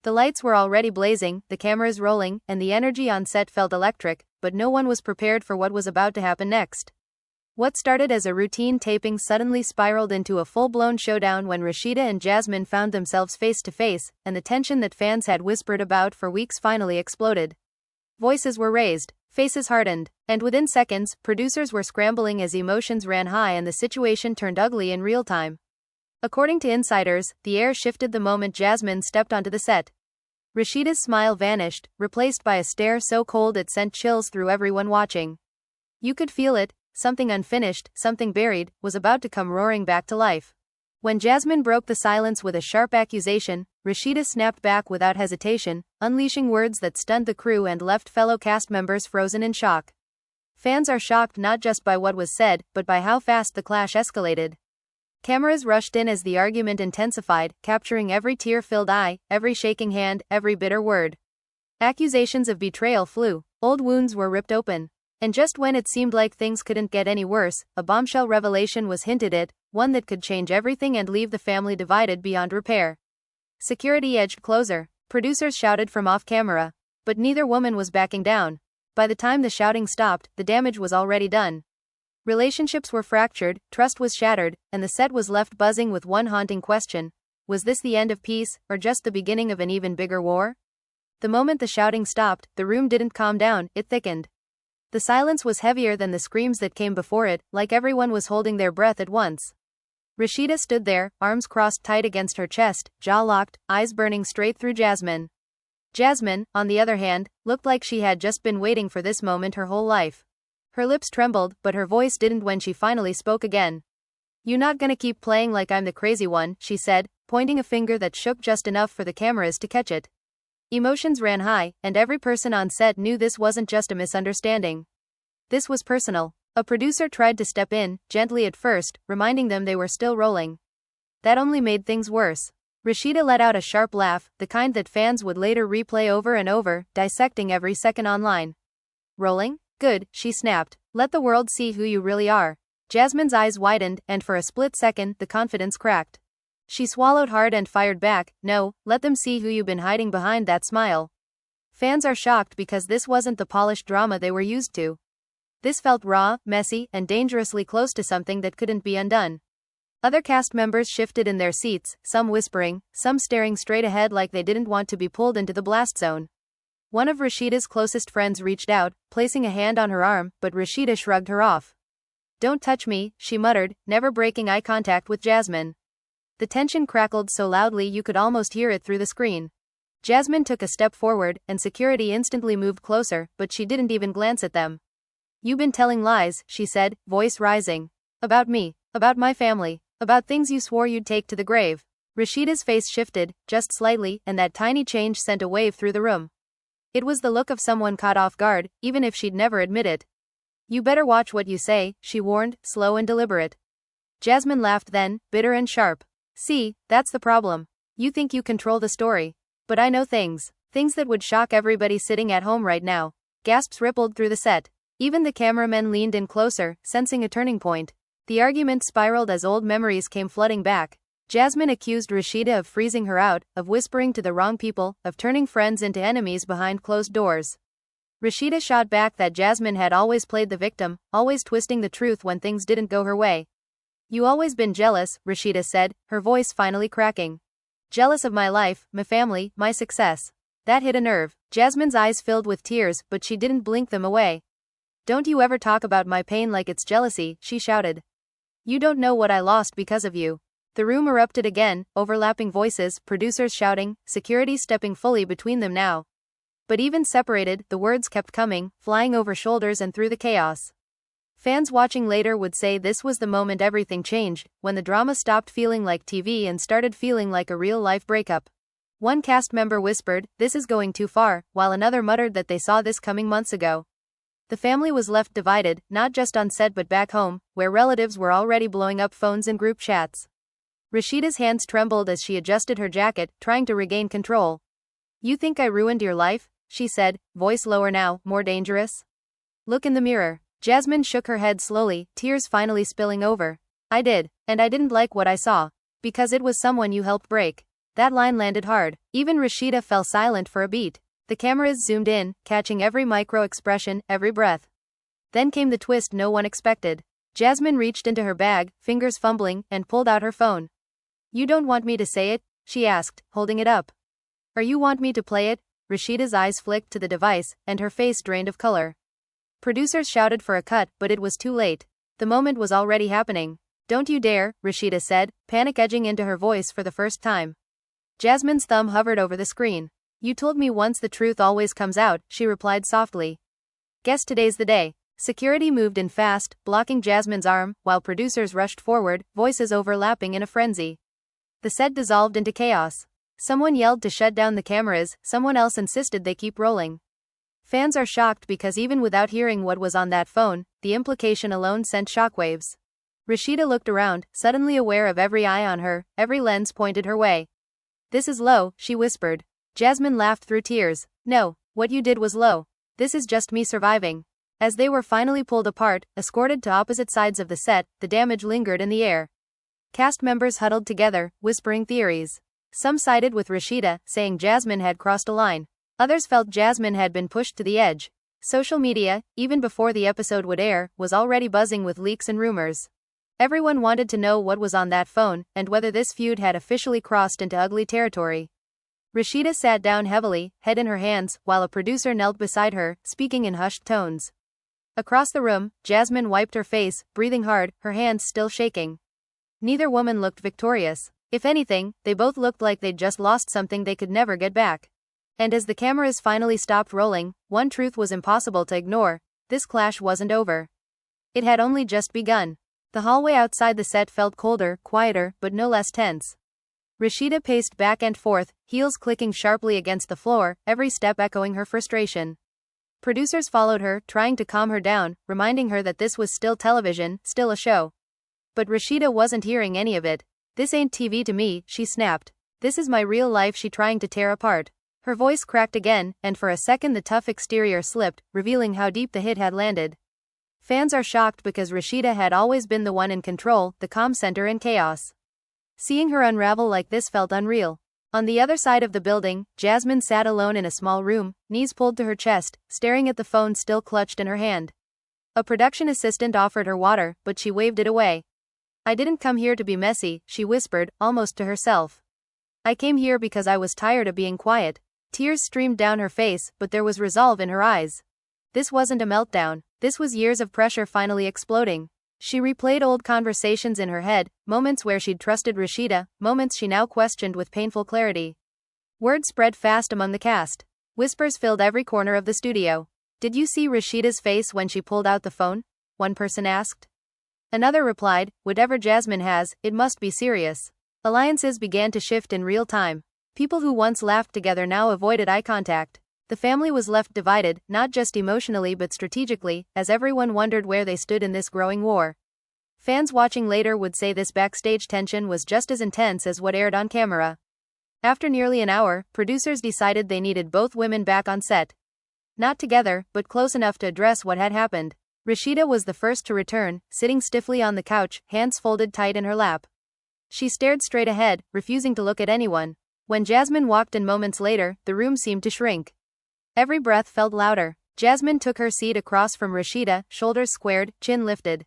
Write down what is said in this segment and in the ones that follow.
The lights were already blazing, the cameras rolling, and the energy on set felt electric, but no one was prepared for what was about to happen next. What started as a routine taping suddenly spiraled into a full-blown showdown when Rasheeda and Jasmine found themselves face to face, and the tension that fans had whispered about for weeks finally exploded. Voices were raised, faces hardened, and within seconds, producers were scrambling as emotions ran high and the situation turned ugly in real time. According to insiders, the air shifted the moment Jasmine stepped onto the set. Rasheeda's smile vanished, replaced by a stare so cold it sent chills through everyone watching. You could feel it, something unfinished, something buried, was about to come roaring back to life. When Jasmine broke the silence with a sharp accusation, Rasheeda snapped back without hesitation, unleashing words that stunned the crew and left fellow cast members frozen in shock. Fans are shocked not just by what was said, but by how fast the clash escalated. Cameras rushed in as the argument intensified, capturing every tear-filled eye, every shaking hand, every bitter word. Accusations of betrayal flew, old wounds were ripped open. And just when it seemed like things couldn't get any worse, a bombshell revelation was hinted at, one that could change everything and leave the family divided beyond repair. Security edged closer, producers shouted from off-camera. But neither woman was backing down. By the time the shouting stopped, the damage was already done. Relationships were fractured, trust was shattered, and the set was left buzzing with one haunting question. Was this the end of peace, or just the beginning of an even bigger war? The moment the shouting stopped, the room didn't calm down, it thickened. The silence was heavier than the screams that came before it, like everyone was holding their breath at once. Rasheeda stood there, arms crossed tight against her chest, jaw locked, eyes burning straight through Jasmine. Jasmine, on the other hand, looked like she had just been waiting for this moment her whole life. Her lips trembled, but her voice didn't when she finally spoke again. "You not gonna keep playing like I'm the crazy one," she said, pointing a finger that shook just enough for the cameras to catch it. Emotions ran high, and every person on set knew this wasn't just a misunderstanding. This was personal. A producer tried to step in, gently at first, reminding them they were still rolling. That only made things worse. Rasheeda let out a sharp laugh, the kind that fans would later replay over and over, dissecting every second online. "Rolling? Good," she snapped. "Let the world see who you really are." Jasmine's eyes widened, and for a split second, the confidence cracked. She swallowed hard and fired back, "No, let them see who you've been hiding behind that smile." Fans are shocked because this wasn't the polished drama they were used to. This felt raw, messy, and dangerously close to something that couldn't be undone. Other cast members shifted in their seats, some whispering, some staring straight ahead like they didn't want to be pulled into the blast zone. One of Rasheeda's closest friends reached out, placing a hand on her arm, but Rasheeda shrugged her off. "Don't touch me," she muttered, never breaking eye contact with Jasmine. The tension crackled so loudly you could almost hear it through the screen. Jasmine took a step forward, and security instantly moved closer, but she didn't even glance at them. "You've been telling lies," she said, voice rising. "About me, about my family, about things you swore you'd take to the grave." Rasheeda's face shifted, just slightly, and that tiny change sent a wave through the room. It was the look of someone caught off guard, even if she'd never admit it. "You better watch what you say," she warned, slow and deliberate. Jasmine laughed then, bitter and sharp. "See, that's the problem. You think you control the story. But I know things that would shock everybody sitting at home right now." Gasps rippled through the set. Even the cameramen leaned in closer, sensing a turning point. The argument spiraled as old memories came flooding back. Jasmine accused Rasheeda of freezing her out, of whispering to the wrong people, of turning friends into enemies behind closed doors. Rasheeda shot back that Jasmine had always played the victim, always twisting the truth when things didn't go her way. "You always been jealous," Rasheeda said, her voice finally cracking. "Jealous of my life, my family, my success." That hit a nerve. Jasmine's eyes filled with tears, but she didn't blink them away. "Don't you ever talk about my pain like it's jealousy," she shouted. "You don't know what I lost because of you." The room erupted again, overlapping voices, producers shouting, security stepping fully between them now. But even separated, the words kept coming, flying over shoulders and through the chaos. Fans watching later would say this was the moment everything changed, when the drama stopped feeling like TV and started feeling like a real-life breakup. One cast member whispered, "This is going too far," while another muttered that they saw this coming months ago. The family was left divided, not just on set but back home, where relatives were already blowing up phones and group chats. Rasheeda's hands trembled as she adjusted her jacket, trying to regain control. "You think I ruined your life?" she said, voice lower now, more dangerous. "Look in the mirror." Jasmine shook her head slowly, tears finally spilling over. "I did, and I didn't like what I saw. Because it was someone you helped break." That line landed hard. Even Rasheeda fell silent for a beat. The cameras zoomed in, catching every micro-expression, every breath. Then came the twist no one expected. Jasmine reached into her bag, fingers fumbling, and pulled out her phone. "You don't want me to say it?" she asked, holding it up. "Or you want me to play it?" Rasheeda's eyes flicked to the device, and her face drained of color. Producers shouted for a cut, but it was too late. The moment was already happening. "Don't you dare," Rasheeda said, panic edging into her voice for the first time. Jasmine's thumb hovered over the screen. "You told me once the truth always comes out," she replied softly. "Guess today's the day." Security moved in fast, blocking Jasmine's arm, while producers rushed forward, voices overlapping in a frenzy. The set dissolved into chaos. Someone yelled to shut down the cameras, someone else insisted they keep rolling. Fans are shocked because even without hearing what was on that phone, the implication alone sent shockwaves. Rasheeda looked around, suddenly aware of every eye on her, every lens pointed her way. "This is low," she whispered. Jasmine laughed through tears. "No, what you did was low. This is just me surviving." As they were finally pulled apart, escorted to opposite sides of the set, the damage lingered in the air. Cast members huddled together, whispering theories. Some sided with Rasheeda, saying Jasmine had crossed a line. Others felt Jasmine had been pushed to the edge. Social media, even before the episode would air, was already buzzing with leaks and rumors. Everyone wanted to know what was on that phone, and whether this feud had officially crossed into ugly territory. Rasheeda sat down heavily, head in her hands, while a producer knelt beside her, speaking in hushed tones. Across the room, Jasmine wiped her face, breathing hard, her hands still shaking. Neither woman looked victorious. If anything, they both looked like they'd just lost something they could never get back. And as the cameras finally stopped rolling, one truth was impossible to ignore: this clash wasn't over. It had only just begun. The hallway outside the set felt colder, quieter, but no less tense. Rasheeda paced back and forth, heels clicking sharply against the floor, every step echoing her frustration. Producers followed her, trying to calm her down, reminding her that this was still television, still a show. But Rasheeda wasn't hearing any of it. "This ain't TV to me," she snapped. "This is my real life," she trying to tear apart. Her voice cracked again, and for a second the tough exterior slipped, revealing how deep the hit had landed. Fans are shocked because Rasheeda had always been the one in control, the calm center in chaos. Seeing her unravel like this felt unreal. On the other side of the building, Jasmine sat alone in a small room, knees pulled to her chest, staring at the phone still clutched in her hand. A production assistant offered her water, but she waved it away. "I didn't come here to be messy," she whispered, almost to herself. "I came here because I was tired of being quiet." Tears streamed down her face, but there was resolve in her eyes. This wasn't a meltdown. This was years of pressure finally exploding. She replayed old conversations in her head, moments where she'd trusted Rasheeda, moments she now questioned with painful clarity. Word spread fast among the cast. Whispers filled every corner of the studio. "Did you see Rasheeda's face when she pulled out the phone?" one person asked. Another replied, "Whatever Jasmine has, it must be serious." Alliances began to shift in real time. People who once laughed together now avoided eye contact. The family was left divided, not just emotionally but strategically, as everyone wondered where they stood in this growing war. Fans watching later would say this backstage tension was just as intense as what aired on camera. After nearly an hour, producers decided they needed both women back on set. Not together, but close enough to address what had happened. Rasheeda was the first to return, sitting stiffly on the couch, hands folded tight in her lap. She stared straight ahead, refusing to look at anyone. When Jasmine walked in moments later, the room seemed to shrink. Every breath felt louder. Jasmine took her seat across from Rasheeda, shoulders squared, chin lifted.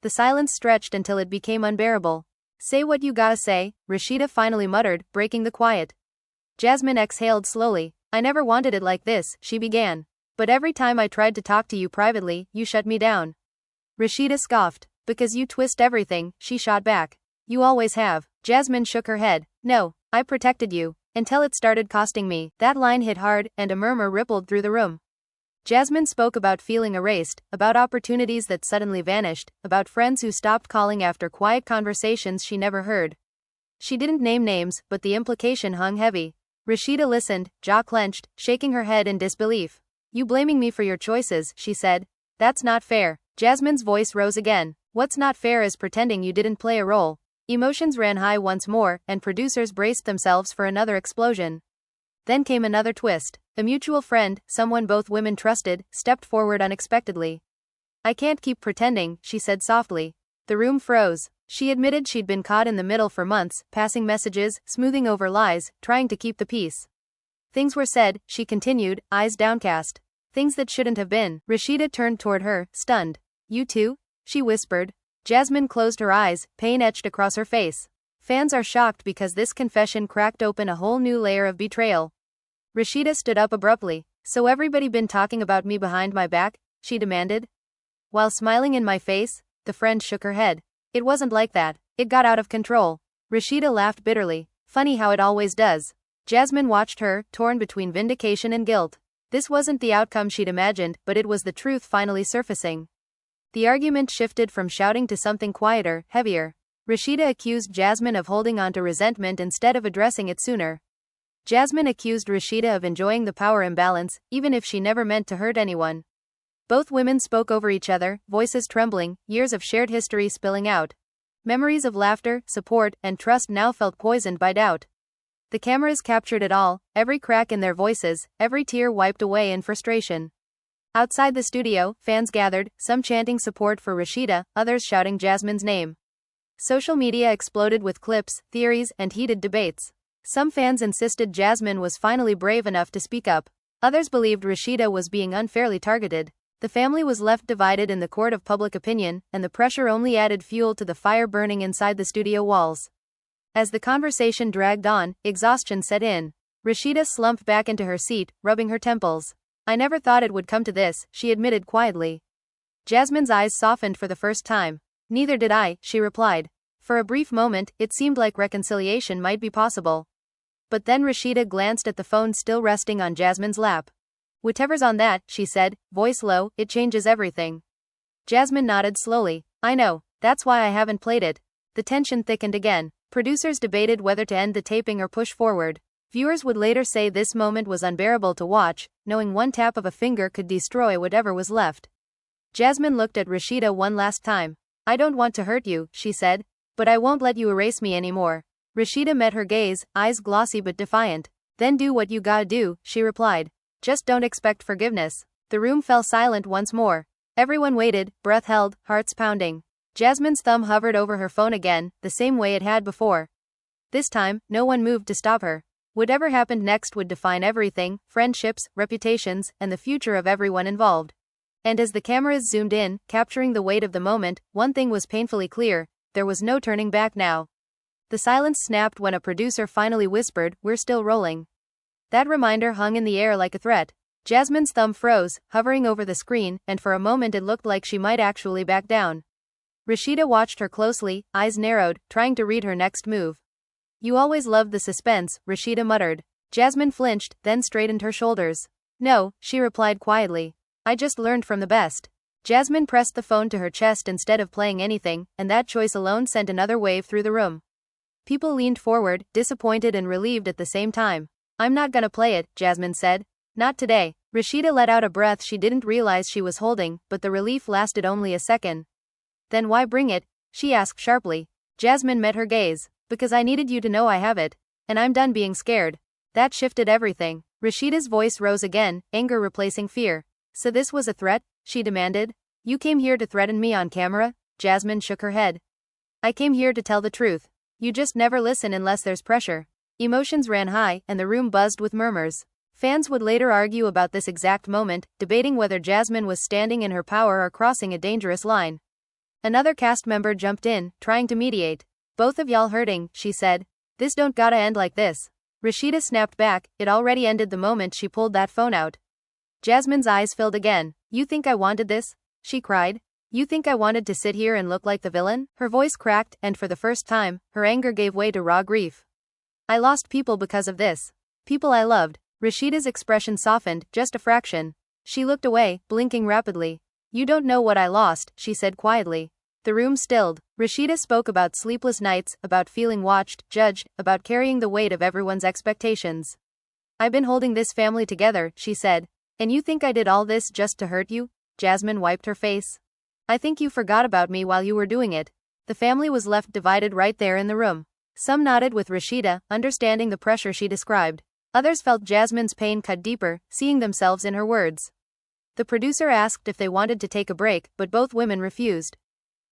The silence stretched until it became unbearable. "Say what you gotta say," Rasheeda finally muttered, breaking the quiet. Jasmine exhaled slowly. "I never wanted it like this," she began. "But every time I tried to talk to you privately, you shut me down." Rasheeda scoffed. "Because you twist everything," she shot back. "You always have." Jasmine shook her head. "No, I protected you. Until it started costing me." That line hit hard, and a murmur rippled through the room. Jasmine spoke about feeling erased, about opportunities that suddenly vanished, about friends who stopped calling after quiet conversations she never heard. She didn't name names, but the implication hung heavy. Rasheeda listened, jaw clenched, shaking her head in disbelief. "You blaming me for your choices," she said. "That's not fair." Jasmine's voice rose again. "What's not fair is pretending you didn't play a role." Emotions ran high once more, and producers braced themselves for another explosion. Then came another twist. A mutual friend, someone both women trusted, stepped forward unexpectedly. "I can't keep pretending," she said softly. The room froze. She admitted she'd been caught in the middle for months, passing messages, smoothing over lies, trying to keep the peace. Things were said, she continued, eyes downcast. Things that shouldn't have been. Rasheeda turned toward her, stunned. You too? She whispered. Jasmine closed her eyes, pain etched across her face. Fans are shocked because this confession cracked open a whole new layer of betrayal. Rasheeda stood up abruptly. So everybody been talking about me behind my back? She demanded. While smiling in my face, the friend shook her head. It wasn't like that. It got out of control. Rasheeda laughed bitterly. Funny how it always does. Jasmine watched her, torn between vindication and guilt. This wasn't the outcome she'd imagined, but it was the truth finally surfacing. The argument shifted from shouting to something quieter, heavier. Rasheeda accused Jasmine of holding on to resentment instead of addressing it sooner. Jasmine accused Rasheeda of enjoying the power imbalance, even if she never meant to hurt anyone. Both women spoke over each other, voices trembling, years of shared history spilling out. Memories of laughter, support, and trust now felt poisoned by doubt. The cameras captured it all, every crack in their voices, every tear wiped away in frustration. Outside the studio, fans gathered, some chanting support for Rasheeda, others shouting Jasmine's name. Social media exploded with clips, theories, and heated debates. Some fans insisted Jasmine was finally brave enough to speak up. Others believed Rasheeda was being unfairly targeted. The family was left divided in the court of public opinion, and the pressure only added fuel to the fire burning inside the studio walls. As the conversation dragged on, exhaustion set in. Rasheeda slumped back into her seat, rubbing her temples. I never thought it would come to this, she admitted quietly. Jasmine's eyes softened for the first time. Neither did I, she replied. For a brief moment, it seemed like reconciliation might be possible. But then Rasheeda glanced at the phone still resting on Jasmine's lap. Whatever's on that, she said, voice low, it changes everything. Jasmine nodded slowly. I know, that's why I haven't played it. The tension thickened again. Producers debated whether to end the taping or push forward. Viewers would later say this moment was unbearable to watch, knowing one tap of a finger could destroy whatever was left. Jasmine looked at Rasheeda one last time. I don't want to hurt you, she said, but I won't let you erase me anymore. Rasheeda met her gaze, eyes glossy but defiant. Then do what you gotta do, she replied. Just don't expect forgiveness. The room fell silent once more. Everyone waited, breath held, hearts pounding. Jasmine's thumb hovered over her phone again, the same way it had before. This time, no one moved to stop her. Whatever happened next would define everything, friendships, reputations, and the future of everyone involved. And as the cameras zoomed in, capturing the weight of the moment, one thing was painfully clear, there was no turning back now. The silence snapped when a producer finally whispered, "We're still rolling." That reminder hung in the air like a threat. Jasmine's thumb froze, hovering over the screen, and for a moment it looked like she might actually back down. Rasheeda watched her closely, eyes narrowed, trying to read her next move. You always loved the suspense, Rasheeda muttered. Jasmine flinched, then straightened her shoulders. No, she replied quietly. I just learned from the best. Jasmine pressed the phone to her chest instead of playing anything, and that choice alone sent another wave through the room. People leaned forward, disappointed and relieved at the same time. I'm not gonna play it, Jasmine said. Not today. Rasheeda let out a breath she didn't realize she was holding, but the relief lasted only a second. Then why bring it? She asked sharply. Jasmine met her gaze. Because I needed you to know I have it. And I'm done being scared. That shifted everything. Rasheeda's voice rose again, anger replacing fear. So this was a threat? She demanded. You came here to threaten me on camera? Jasmine shook her head. I came here to tell the truth. You just never listen unless there's pressure. Emotions ran high, and the room buzzed with murmurs. Fans would later argue about this exact moment, debating whether Jasmine was standing in her power or crossing a dangerous line. Another cast member jumped in, trying to mediate. Both of y'all hurting, she said. This don't gotta end like this. Rasheeda snapped back, it already ended the moment she pulled that phone out. Jasmine's eyes filled again. You think I wanted this? She cried. You think I wanted to sit here and look like the villain? Her voice cracked, and for the first time, her anger gave way to raw grief. I lost people because of this. People I loved. Rasheeda's expression softened, just a fraction. She looked away, blinking rapidly. You don't know what I lost, she said quietly. The room stilled. Rasheeda spoke about sleepless nights, about feeling watched, judged, about carrying the weight of everyone's expectations. I've been holding this family together, she said. And you think I did all this just to hurt you? Jasmine wiped her face. I think you forgot about me while you were doing it. The family was left divided right there in the room. Some nodded with Rasheeda, understanding the pressure she described. Others felt Jasmine's pain cut deeper, seeing themselves in her words. The producer asked if they wanted to take a break, but both women refused.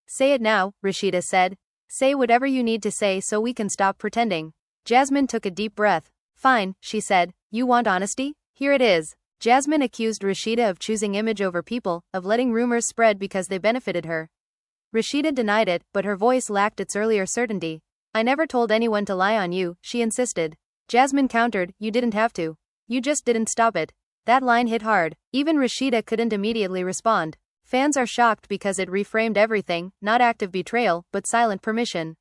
Say it now, Rasheeda said. Say whatever you need to say so we can stop pretending. Jasmine took a deep breath. Fine, she said. You want honesty? Here it is. Jasmine accused Rasheeda of choosing image over people, of letting rumors spread because they benefited her. Rasheeda denied it, but her voice lacked its earlier certainty. I never told anyone to lie on you, she insisted. Jasmine countered, you didn't have to. You just didn't stop it. That line hit hard. Even Rasheeda couldn't immediately respond. Fans are shocked because it reframed everything, not active betrayal, but silent permission.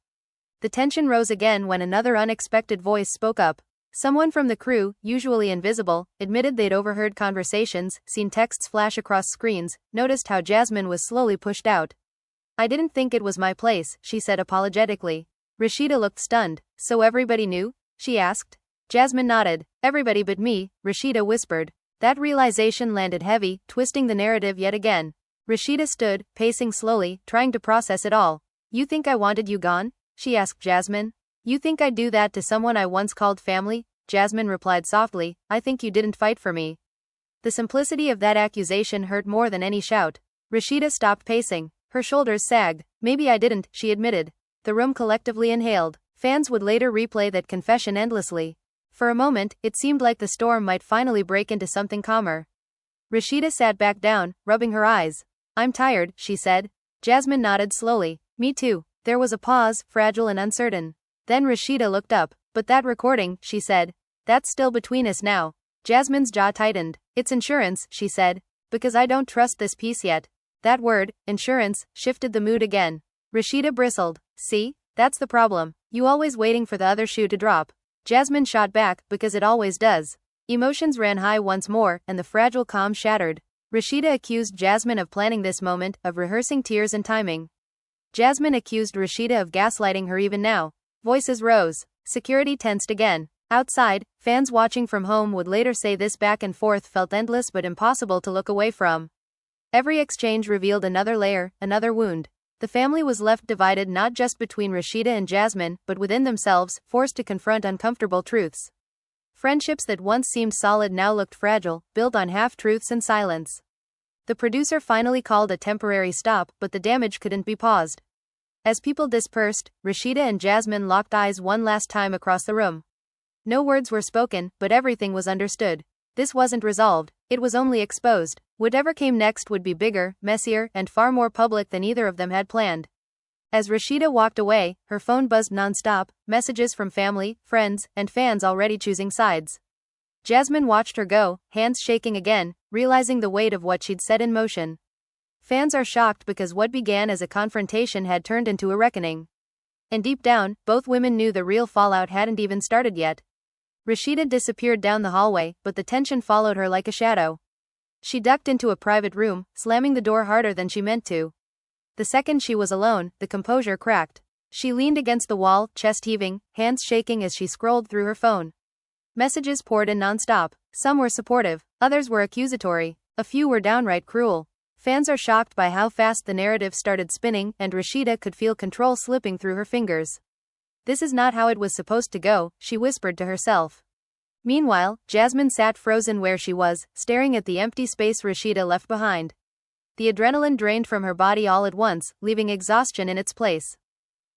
The tension rose again when another unexpected voice spoke up. Someone from the crew, usually invisible, admitted they'd overheard conversations, seen texts flash across screens, noticed how Jasmine was slowly pushed out. I didn't think it was my place, she said apologetically. Rasheeda looked stunned. So everybody knew? She asked. Jasmine nodded. Everybody but me, Rasheeda whispered. That realization landed heavy, twisting the narrative yet again. Rasheeda stood, pacing slowly, trying to process it all. You think I wanted you gone? She asked Jasmine. You think I'd do that to someone I once called family? Jasmine replied softly, I think you didn't fight for me. The simplicity of that accusation hurt more than any shout. Rasheeda stopped pacing. Her shoulders sagged. Maybe I didn't, she admitted. The room collectively inhaled. Fans would later replay that confession endlessly. For a moment, it seemed like the storm might finally break into something calmer. Rasheeda sat back down, rubbing her eyes. I'm tired, she said. Jasmine nodded slowly. Me too. There was a pause, fragile and uncertain. Then Rasheeda looked up. But that recording, she said. That's still between us now. Jasmine's jaw tightened. It's insurance, she said. Because I don't trust this piece yet. That word, insurance, shifted the mood again. Rasheeda bristled. See? That's the problem. You always waiting for the other shoe to drop. Jasmine shot back, because it always does. Emotions ran high once more, and the fragile calm shattered. Rasheeda accused Jasmine of planning this moment, of rehearsing tears and timing. Jasmine accused Rasheeda of gaslighting her even now. Voices rose. Security tensed again. Outside, fans watching from home would later say this back and forth felt endless but impossible to look away from. Every exchange revealed another layer, another wound. The family was left divided not just between Rasheeda and Jasmine, but within themselves, forced to confront uncomfortable truths. Friendships that once seemed solid now looked fragile, built on half-truths and silence. The producer finally called a temporary stop, but the damage couldn't be paused. As people dispersed, Rasheeda and Jasmine locked eyes one last time across the room. No words were spoken, but everything was understood. This wasn't resolved, it was only exposed. Whatever came next would be bigger, messier, and far more public than either of them had planned. As Rasheeda walked away, her phone buzzed non-stop, messages from family, friends, and fans already choosing sides. Jasmine watched her go, hands shaking again, realizing the weight of what she'd set in motion. Fans are shocked because what began as a confrontation had turned into a reckoning. And deep down, both women knew the real fallout hadn't even started yet. Rasheeda disappeared down the hallway, but the tension followed her like a shadow. She ducked into a private room, slamming the door harder than she meant to. The second she was alone, the composure cracked. She leaned against the wall, chest heaving, hands shaking as she scrolled through her phone. Messages poured in non-stop. Some were supportive, others were accusatory, a few were downright cruel. Fans are shocked by how fast the narrative started spinning, and Rasheeda could feel control slipping through her fingers. This is not how it was supposed to go, she whispered to herself. Meanwhile, Jasmine sat frozen where she was, staring at the empty space Rasheeda left behind. The adrenaline drained from her body all at once, leaving exhaustion in its place.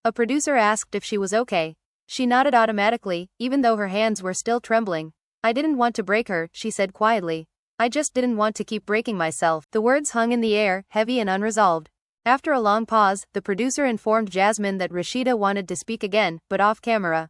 A producer asked if she was okay. She nodded automatically, even though her hands were still trembling. I didn't want to break her, she said quietly. I just didn't want to keep breaking myself. The words hung in the air, heavy and unresolved. After a long pause, the producer informed Jasmine that Rasheeda wanted to speak again, but off camera.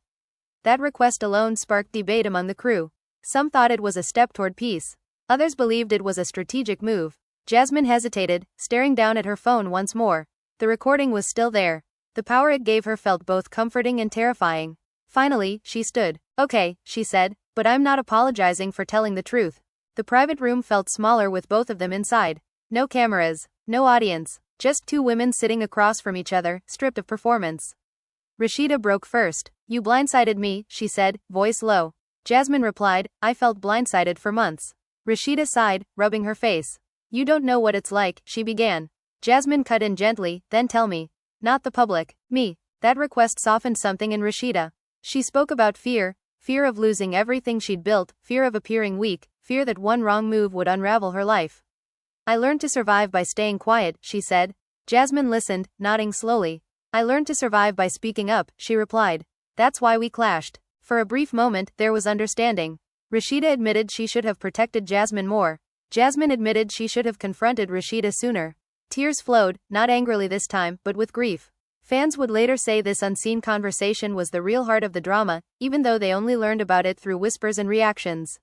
That request alone sparked debate among the crew. Some thought it was a step toward peace. Others believed it was a strategic move. Jasmine hesitated, staring down at her phone once more. The recording was still there. The power it gave her felt both comforting and terrifying. Finally, she stood. Okay, she said, but I'm not apologizing for telling the truth. The private room felt smaller with both of them inside. No cameras, no audience, just two women sitting across from each other, stripped of performance. Rasheeda broke first. You blindsided me, she said, voice low. Jasmine replied, I felt blindsided for months. Rasheeda sighed, rubbing her face. You don't know what it's like, she began. Jasmine cut in gently, then tell me. Not the public, me. That request softened something in Rasheeda. She spoke about fear, fear of losing everything she'd built, fear of appearing weak, fear that one wrong move would unravel her life. I learned to survive by staying quiet, she said. Jasmine listened, nodding slowly. I learned to survive by speaking up, she replied. That's why we clashed. For a brief moment, there was understanding. Rasheeda admitted she should have protected Jasmine more. Jasmine admitted she should have confronted Rasheeda sooner. Tears flowed, not angrily this time, but with grief. Fans would later say this unseen conversation was the real heart of the drama, even though they only learned about it through whispers and reactions.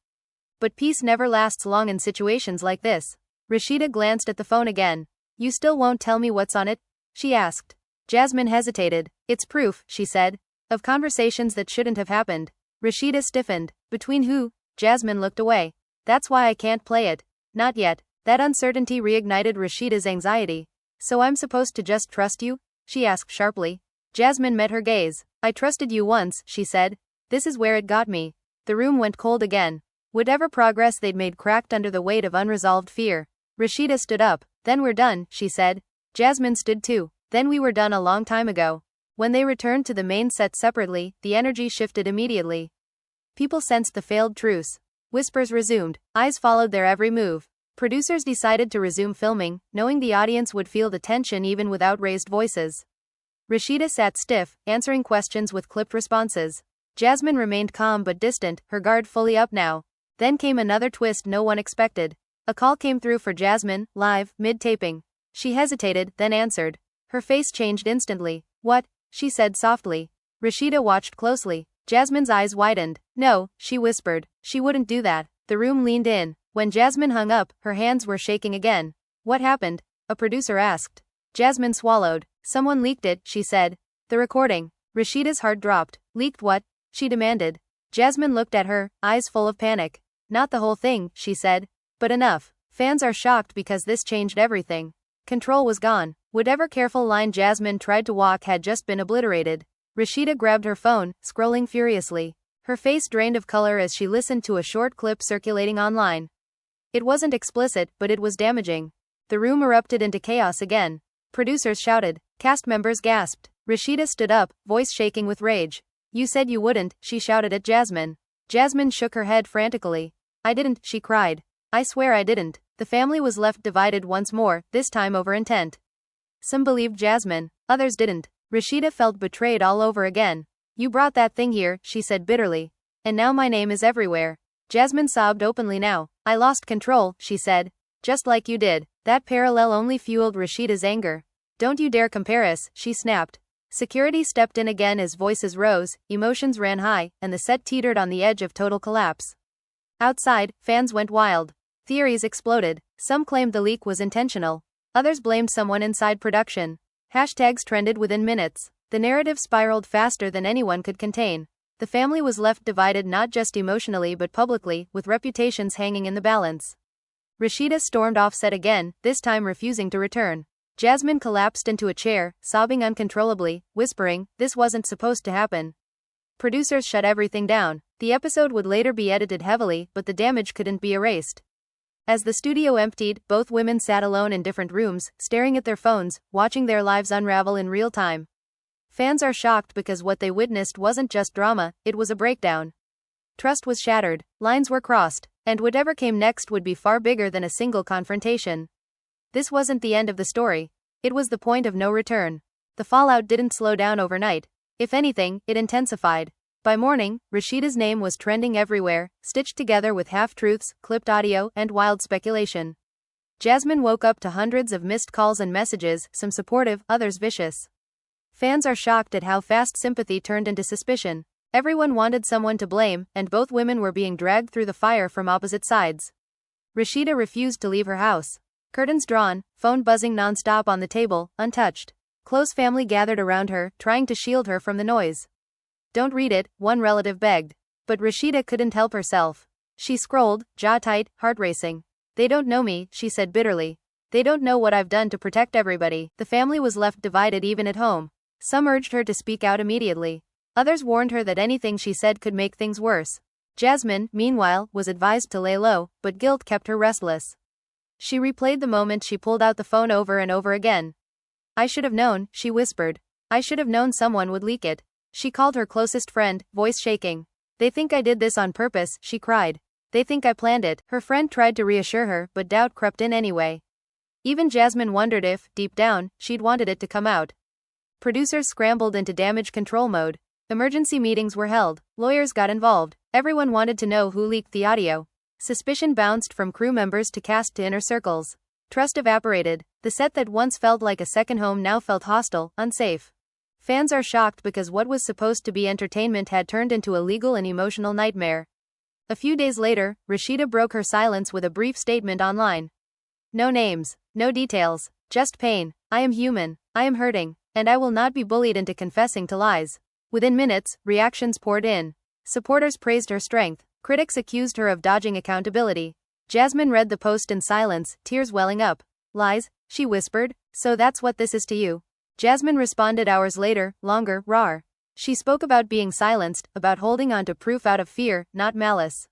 But peace never lasts long in situations like this. Rasheeda glanced at the phone again. You still won't tell me what's on it? She asked. Jasmine hesitated. It's proof, she said, of conversations that shouldn't have happened. Rasheeda stiffened. Between who? Jasmine looked away. That's why I can't play it. Not yet. That uncertainty reignited Rasheeda's anxiety. So I'm supposed to just trust you? She asked sharply. Jasmine met her gaze. I trusted you once, she said. This is where it got me. The room went cold again. Whatever progress they'd made cracked under the weight of unresolved fear. Rasheeda stood up. Then we're done, she said. Jasmine stood too. Then we were done a long time ago. When they returned to the main set separately, the energy shifted immediately. People sensed the failed truce. Whispers resumed. Eyes followed their every move. Producers decided to resume filming, knowing the audience would feel the tension even without raised voices. Rasheeda sat stiff, answering questions with clipped responses. Jasmine remained calm but distant, her guard fully up now. Then came another twist no one expected. A call came through for Jasmine, live, mid-taping. She hesitated, then answered. Her face changed instantly. What? She said softly. Rasheeda watched closely. Jasmine's eyes widened. No, she whispered. She wouldn't do that. The room leaned in. When Jasmine hung up, her hands were shaking again. What happened? A producer asked. Jasmine swallowed. Someone leaked it, she said. The recording. Rasheeda's heart dropped. Leaked what? She demanded. Jasmine looked at her, eyes full of panic. Not the whole thing, she said. But enough. Fans are shocked because this changed everything. Control was gone. Whatever careful line Jasmine tried to walk had just been obliterated. Rasheeda grabbed her phone, scrolling furiously. Her face drained of color as she listened to a short clip circulating online. It wasn't explicit, but it was damaging. The room erupted into chaos again. Producers shouted. Cast members gasped. Rasheeda stood up, voice shaking with rage. You said you wouldn't, she shouted at Jasmine. Jasmine shook her head frantically. I didn't, she cried. I swear I didn't. The family was left divided once more, this time over intent. Some believed Jasmine, others didn't. Rasheeda felt betrayed all over again. You brought that thing here, she said bitterly. And now my name is everywhere. Jasmine sobbed openly now. I lost control, she said. Just like you did. That parallel only fueled Rasheeda's anger. Don't you dare compare us, she snapped. Security stepped in again as voices rose, emotions ran high, and the set teetered on the edge of total collapse. Outside, fans went wild. Theories exploded. Some claimed the leak was intentional. Others blamed someone inside production. Hashtags trended within minutes. The narrative spiraled faster than anyone could contain. The family was left divided not just emotionally but publicly, with reputations hanging in the balance. Rasheeda stormed off set again, this time refusing to return. Jasmine collapsed into a chair, sobbing uncontrollably, whispering, this wasn't supposed to happen. Producers shut everything down. The episode would later be edited heavily, but the damage couldn't be erased. As the studio emptied, both women sat alone in different rooms, staring at their phones, watching their lives unravel in real time. Fans are shocked because what they witnessed wasn't just drama, it was a breakdown. Trust was shattered, lines were crossed, and whatever came next would be far bigger than a single confrontation. This wasn't the end of the story. It was the point of no return. The fallout didn't slow down overnight. If anything, it intensified. By morning, Rasheeda's name was trending everywhere, stitched together with half-truths, clipped audio, and wild speculation. Jasmine woke up to hundreds of missed calls and messages, some supportive, others vicious. Fans are shocked at how fast sympathy turned into suspicion. Everyone wanted someone to blame, and both women were being dragged through the fire from opposite sides. Rasheeda refused to leave her house. Curtains drawn, phone buzzing non-stop on the table, untouched. Close family gathered around her, trying to shield her from the noise. Don't read it, one relative begged. But Rasheeda couldn't help herself. She scrolled, jaw tight, heart racing. They don't know me, she said bitterly. They don't know what I've done to protect everybody. The family was left divided even at home. Some urged her to speak out immediately. Others warned her that anything she said could make things worse. Jasmine, meanwhile, was advised to lay low, but guilt kept her restless. She replayed the moment she pulled out the phone over and over again. I should have known, she whispered. I should have known someone would leak it. She called her closest friend, voice shaking. They think I did this on purpose, she cried. They think I planned it. Her friend tried to reassure her, but doubt crept in anyway. Even Jasmine wondered if, deep down, she'd wanted it to come out. Producers scrambled into damage control mode. Emergency meetings were held. Lawyers got involved. Everyone wanted to know who leaked the audio. Suspicion bounced from crew members to cast to inner circles. Trust evaporated. The set that once felt like a second home now felt hostile, unsafe. Fans are shocked because what was supposed to be entertainment had turned into a legal and emotional nightmare. A few days later, Rasheeda broke her silence with a brief statement online. No names, no details, just pain. I am human, I am hurting, and I will not be bullied into confessing to lies. Within minutes, reactions poured in. Supporters praised her strength. Critics accused her of dodging accountability. Jasmine read the post in silence, tears welling up. Lies, she whispered, so that's what this is to you. Jasmine responded hours later, longer, raw. She spoke about being silenced, about holding on to proof out of fear, not malice.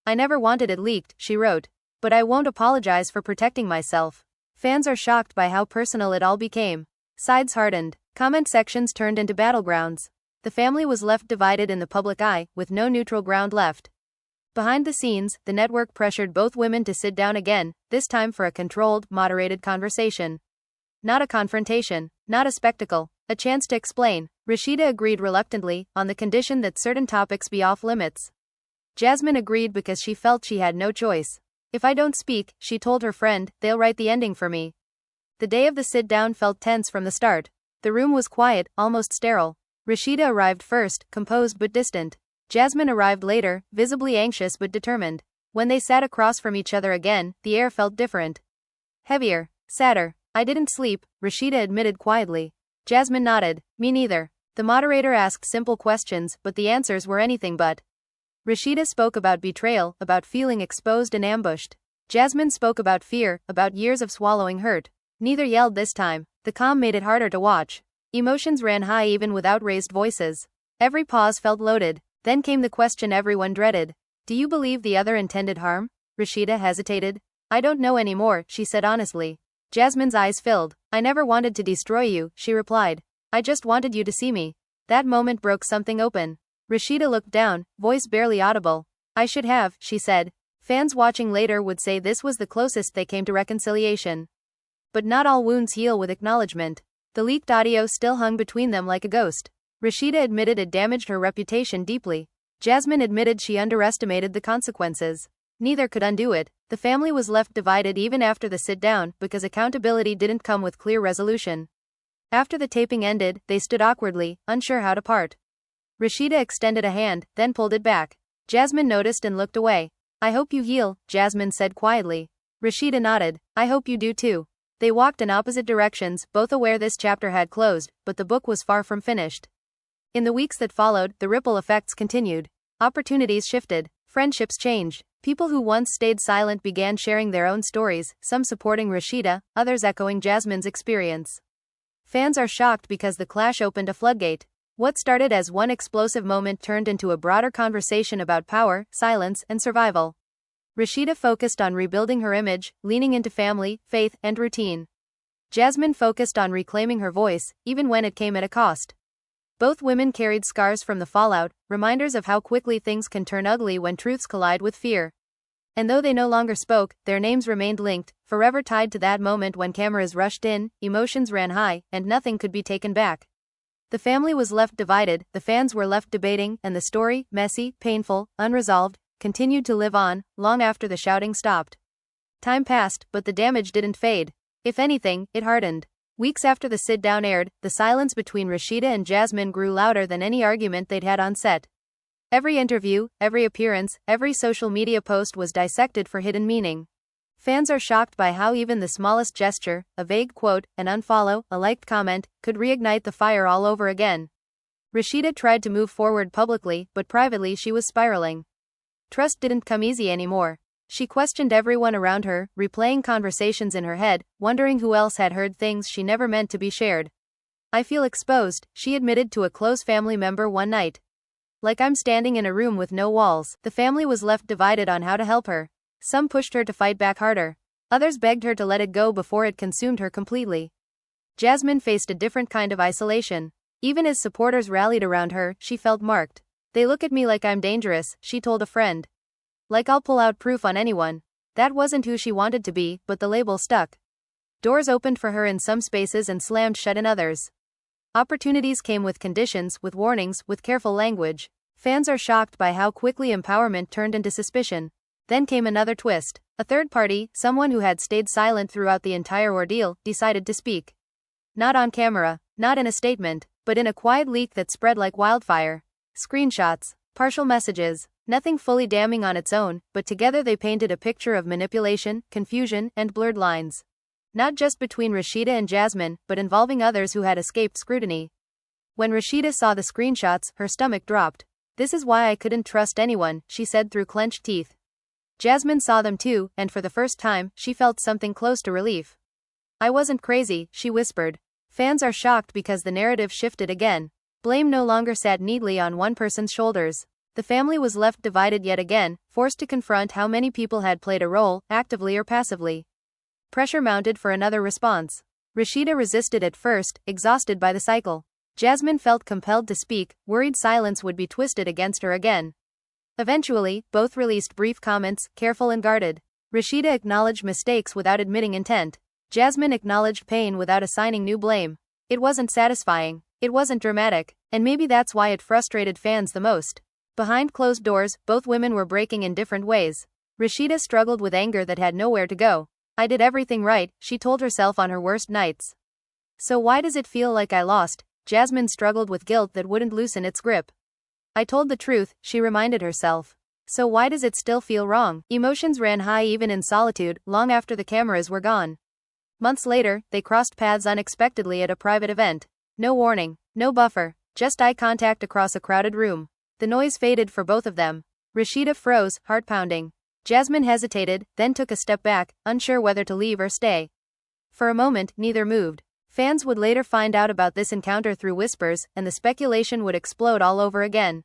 I never wanted it leaked, she wrote. But I won't apologize for protecting myself. Fans are shocked by how personal it all became. Sides hardened. Comment sections turned into battlegrounds. The family was left divided in the public eye, with no neutral ground left. Behind the scenes, the network pressured both women to sit down again, this time for a controlled, moderated conversation. Not a confrontation, not a spectacle, a chance to explain. Rasheeda agreed reluctantly, on the condition that certain topics be off limits. Jasmine agreed because she felt she had no choice. If I don't speak, she told her friend, they'll write the ending for me. The day of the sit-down felt tense from the start. The room was quiet, almost sterile. Rasheeda arrived first, composed but distant. Jasmine arrived later, visibly anxious but determined. When they sat across from each other again, the air felt different. Heavier, sadder. I didn't sleep, Rasheeda admitted quietly. Jasmine nodded. Me neither. The moderator asked simple questions, but the answers were anything but. Rasheeda spoke about betrayal, about feeling exposed and ambushed. Jasmine spoke about fear, about years of swallowing hurt. Neither yelled this time. The calm made it harder to watch. Emotions ran high even without raised voices. Every pause felt loaded. Then came the question everyone dreaded. Do you believe the other intended harm? Rasheeda hesitated. I don't know anymore, she said honestly. Jasmine's eyes filled. I never wanted to destroy you, she replied. I just wanted you to see me. That moment broke something open. Rasheeda looked down, voice barely audible. I should have, she said. Fans watching later would say this was the closest they came to reconciliation. But not all wounds heal with acknowledgement. The leaked audio still hung between them like a ghost. Rasheeda admitted it damaged her reputation deeply. Jasmine admitted she underestimated the consequences. Neither could undo it. The family was left divided even after the sit-down, because accountability didn't come with clear resolution. After the taping ended, they stood awkwardly, unsure how to part. Rasheeda extended a hand, then pulled it back. Jasmine noticed and looked away. I hope you heal, Jasmine said quietly. Rasheeda nodded. I hope you do too. They walked in opposite directions, both aware this chapter had closed, but the book was far from finished. In the weeks that followed, the ripple effects continued. Opportunities shifted. Friendships changed. People who once stayed silent began sharing their own stories, some supporting Rasheeda, others echoing Jasmine's experience. Fans are shocked because the clash opened a floodgate. What started as one explosive moment turned into a broader conversation about power, silence, and survival. Rasheeda focused on rebuilding her image, leaning into family, faith, and routine. Jasmine focused on reclaiming her voice, even when it came at a cost. Both women carried scars from the fallout, reminders of how quickly things can turn ugly when truths collide with fear. And though they no longer spoke, their names remained linked, forever tied to that moment when cameras rushed in, emotions ran high, and nothing could be taken back. The family was left divided, the fans were left debating, and the story, messy, painful, unresolved, continued to live on, long after the shouting stopped. Time passed, but the damage didn't fade. If anything, it hardened. Weeks after the sit-down aired, the silence between Rasheeda and Jasmine grew louder than any argument they'd had on set. Every interview, every appearance, every social media post was dissected for hidden meaning. Fans are shocked by how even the smallest gesture, a vague quote, an unfollow, a liked comment, could reignite the fire all over again. Rasheeda tried to move forward publicly, but privately she was spiraling. Trust didn't come easy anymore. She questioned everyone around her, replaying conversations in her head, wondering who else had heard things she never meant to be shared. I feel exposed, she admitted to a close family member one night. Like I'm standing in a room with no walls. The family was left divided on how to help her. Some pushed her to fight back harder. Others begged her to let it go before it consumed her completely. Jasmine faced a different kind of isolation. Even as supporters rallied around her, she felt marked. They look at me like I'm dangerous, she told a friend. Like I'll pull out proof on anyone. That wasn't who she wanted to be, but the label stuck. Doors opened for her in some spaces and slammed shut in others. Opportunities came with conditions, with warnings, with careful language. Fans are shocked by how quickly empowerment turned into suspicion. Then came another twist. A third party, someone who had stayed silent throughout the entire ordeal, decided to speak. Not on camera, not in a statement, but in a quiet leak that spread like wildfire. Screenshots, partial messages, nothing fully damning on its own, but together they painted a picture of manipulation, confusion, and blurred lines. Not just between Rasheeda and Jasmine, but involving others who had escaped scrutiny. When Rasheeda saw the screenshots, her stomach dropped. "This is why I couldn't trust anyone," she said through clenched teeth. Jasmine saw them too, and for the first time, she felt something close to relief. "I wasn't crazy," she whispered. Fans are shocked because the narrative shifted again. Blame no longer sat neatly on one person's shoulders. The family was left divided yet again, forced to confront how many people had played a role, actively or passively. Pressure mounted for another response. Rasheeda resisted at first, exhausted by the cycle. Jasmine felt compelled to speak, worried silence would be twisted against her again. Eventually, both released brief comments, careful and guarded. Rasheeda acknowledged mistakes without admitting intent. Jasmine acknowledged pain without assigning new blame. It wasn't satisfying. It wasn't dramatic. And maybe that's why it frustrated fans the most. Behind closed doors, both women were breaking in different ways. Rasheeda struggled with anger that had nowhere to go. "I did everything right," she told herself on her worst nights. "So why does it feel like I lost?" Jasmine struggled with guilt that wouldn't loosen its grip. "I told the truth," she reminded herself. "So why does it still feel wrong?" Emotions ran high even in solitude, long after the cameras were gone. Months later, they crossed paths unexpectedly at a private event. No warning, no buffer, just eye contact across a crowded room. The noise faded for both of them. Rasheeda froze, heart pounding. Jasmine hesitated, then took a step back, unsure whether to leave or stay. For a moment, neither moved. Fans would later find out about this encounter through whispers, and the speculation would explode all over again.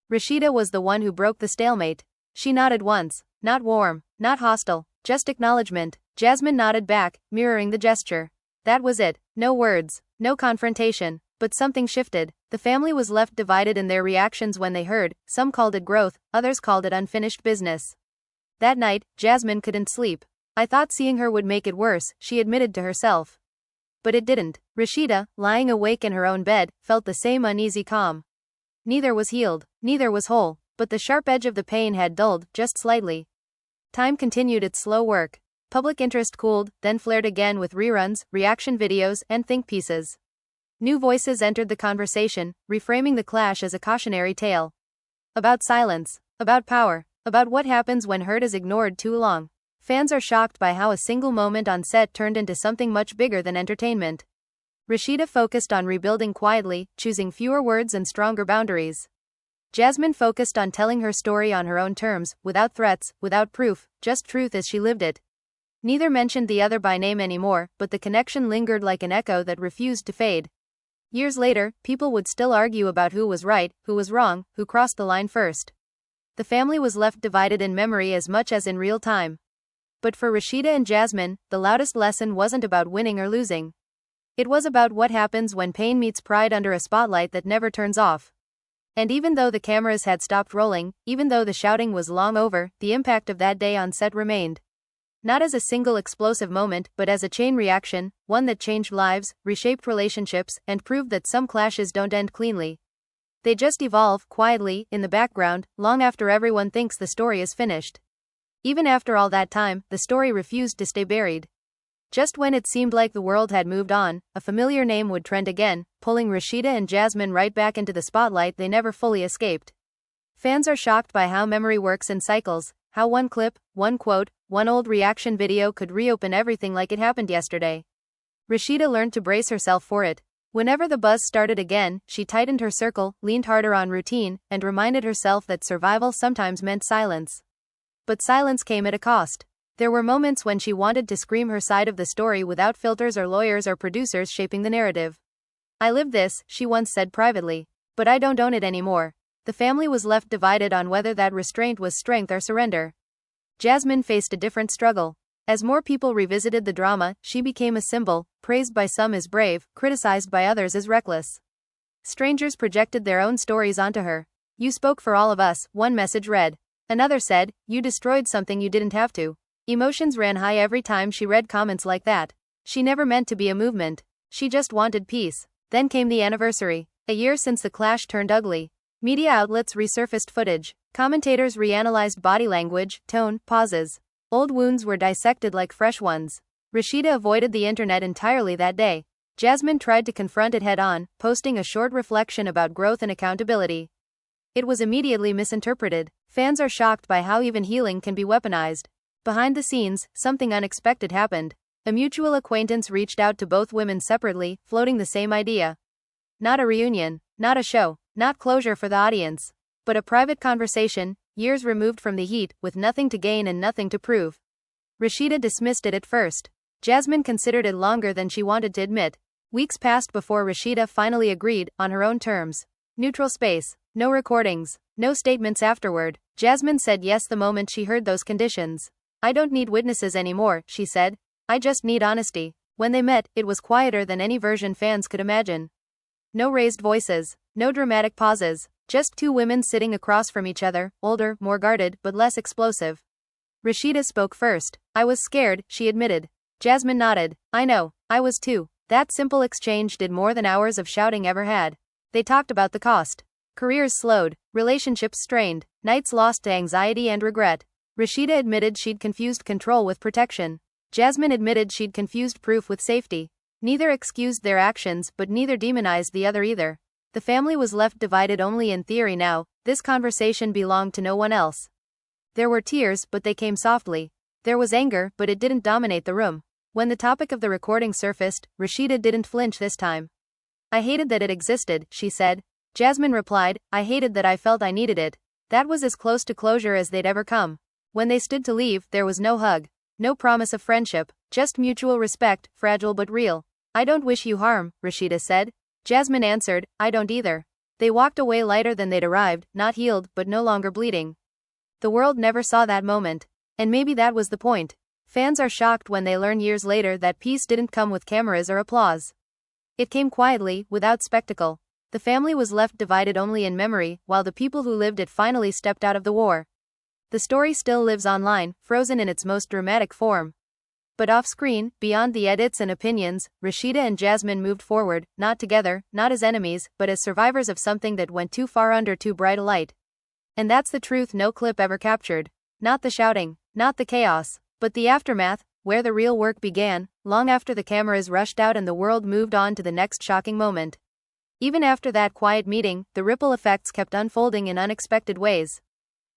Rasheeda was the one who broke the stalemate. She nodded once, not warm, not hostile, just acknowledgement. Jasmine nodded back, mirroring the gesture. That was it, no words, no confrontation, but something shifted. The family was left divided in their reactions when they heard. Some called it growth, others called it unfinished business. That night, Jasmine couldn't sleep. "I thought seeing her would make it worse," she admitted to herself. But it didn't. Rasheeda, lying awake in her own bed, felt the same uneasy calm. Neither was healed, neither was whole, but the sharp edge of the pain had dulled, just slightly. Time continued its slow work. Public interest cooled, then flared again with reruns, reaction videos, and think pieces. New voices entered the conversation, reframing the clash as a cautionary tale. About silence, about power, about what happens when hurt is ignored too long. Fans are shocked by how a single moment on set turned into something much bigger than entertainment. Rasheeda focused on rebuilding quietly, choosing fewer words and stronger boundaries. Jasmine focused on telling her story on her own terms, without threats, without proof, just truth as she lived it. Neither mentioned the other by name anymore, but the connection lingered like an echo that refused to fade. Years later, people would still argue about who was right, who was wrong, who crossed the line first. The family was left divided in memory as much as in real time. But for Rasheeda and Jasmine, the loudest lesson wasn't about winning or losing. It was about what happens when pain meets pride under a spotlight that never turns off. And even though the cameras had stopped rolling, even though the shouting was long over, the impact of that day on set remained. Not as a single explosive moment, but as a chain reaction, one that changed lives, reshaped relationships, and proved that some clashes don't end cleanly. They just evolve, quietly, in the background, long after everyone thinks the story is finished. Even after all that time, the story refused to stay buried. Just when it seemed like the world had moved on, a familiar name would trend again, pulling Rasheeda and Jasmine right back into the spotlight they never fully escaped. Fans are shocked by how memory works in cycles, how one clip, one quote, one old reaction video could reopen everything like it happened yesterday. Rasheeda learned to brace herself for it. Whenever the buzz started again, she tightened her circle, leaned harder on routine, and reminded herself that survival sometimes meant silence. But silence came at a cost. There were moments when she wanted to scream her side of the story without filters or lawyers or producers shaping the narrative. "I lived this," she once said privately. "But I don't own it anymore." The family was left divided on whether that restraint was strength or surrender. Jasmine faced a different struggle. As more people revisited the drama, she became a symbol, praised by some as brave, criticized by others as reckless. Strangers projected their own stories onto her. "You spoke for all of us," one message read. Another said, "You destroyed something you didn't have to." Emotions ran high every time she read comments like that. She never meant to be a movement. She just wanted peace. Then came the anniversary. A year since the clash turned ugly. Media outlets resurfaced footage. Commentators reanalyzed body language, tone, pauses. Old wounds were dissected like fresh ones. Rasheeda avoided the internet entirely that day. Jasmine tried to confront it head-on, posting a short reflection about growth and accountability. It was immediately misinterpreted. Fans are shocked by how even healing can be weaponized. Behind the scenes, something unexpected happened. A mutual acquaintance reached out to both women separately, floating the same idea. Not a reunion, not a show, not closure for the audience, but a private conversation, years removed from the heat, with nothing to gain and nothing to prove. Rasheeda dismissed it at first. Jasmine considered it longer than she wanted to admit. Weeks passed before Rasheeda finally agreed, on her own terms. Neutral space, no recordings, no statements afterward. Jasmine said yes the moment she heard those conditions. I don't need witnesses anymore, she said. I just need honesty. When they met, it was quieter than any version fans could imagine. No raised voices, no dramatic pauses, just two women sitting across from each other, older, more guarded, but less explosive. Rasheeda spoke first. I was scared, she admitted. Jasmine nodded. I know, I was too. That simple exchange did more than hours of shouting ever had. They talked about the cost. Careers slowed, relationships strained, nights lost to anxiety and regret. Rasheeda admitted she'd confused control with protection. Jasmine admitted she'd confused proof with safety. Neither excused their actions, but neither demonized the other either. The family was left divided only in theory now. This conversation belonged to no one else. There were tears, but they came softly. There was anger, but it didn't dominate the room. When the topic of the recording surfaced, Rasheeda didn't flinch this time. I hated that it existed, she said. Jasmine replied, I hated that I felt I needed it. That was as close to closure as they'd ever come. When they stood to leave, there was no hug. No promise of friendship, just mutual respect, fragile but real. I don't wish you harm, Rasheeda said. Jasmine answered, I don't either. They walked away lighter than they'd arrived, not healed, but no longer bleeding. The world never saw that moment. And maybe that was the point. Fans are shocked when they learn years later that peace didn't come with cameras or applause. It came quietly, without spectacle. The family was left divided only in memory, while the people who lived it finally stepped out of the war. The story still lives online, frozen in its most dramatic form. But off-screen, beyond the edits and opinions, Rasheeda and Jasmine moved forward, not together, not as enemies, but as survivors of something that went too far under too bright a light. And that's the truth no clip ever captured. Not the shouting, not the chaos, but the aftermath, where the real work began, long after the cameras rushed out and the world moved on to the next shocking moment. Even after that quiet meeting, the ripple effects kept unfolding in unexpected ways.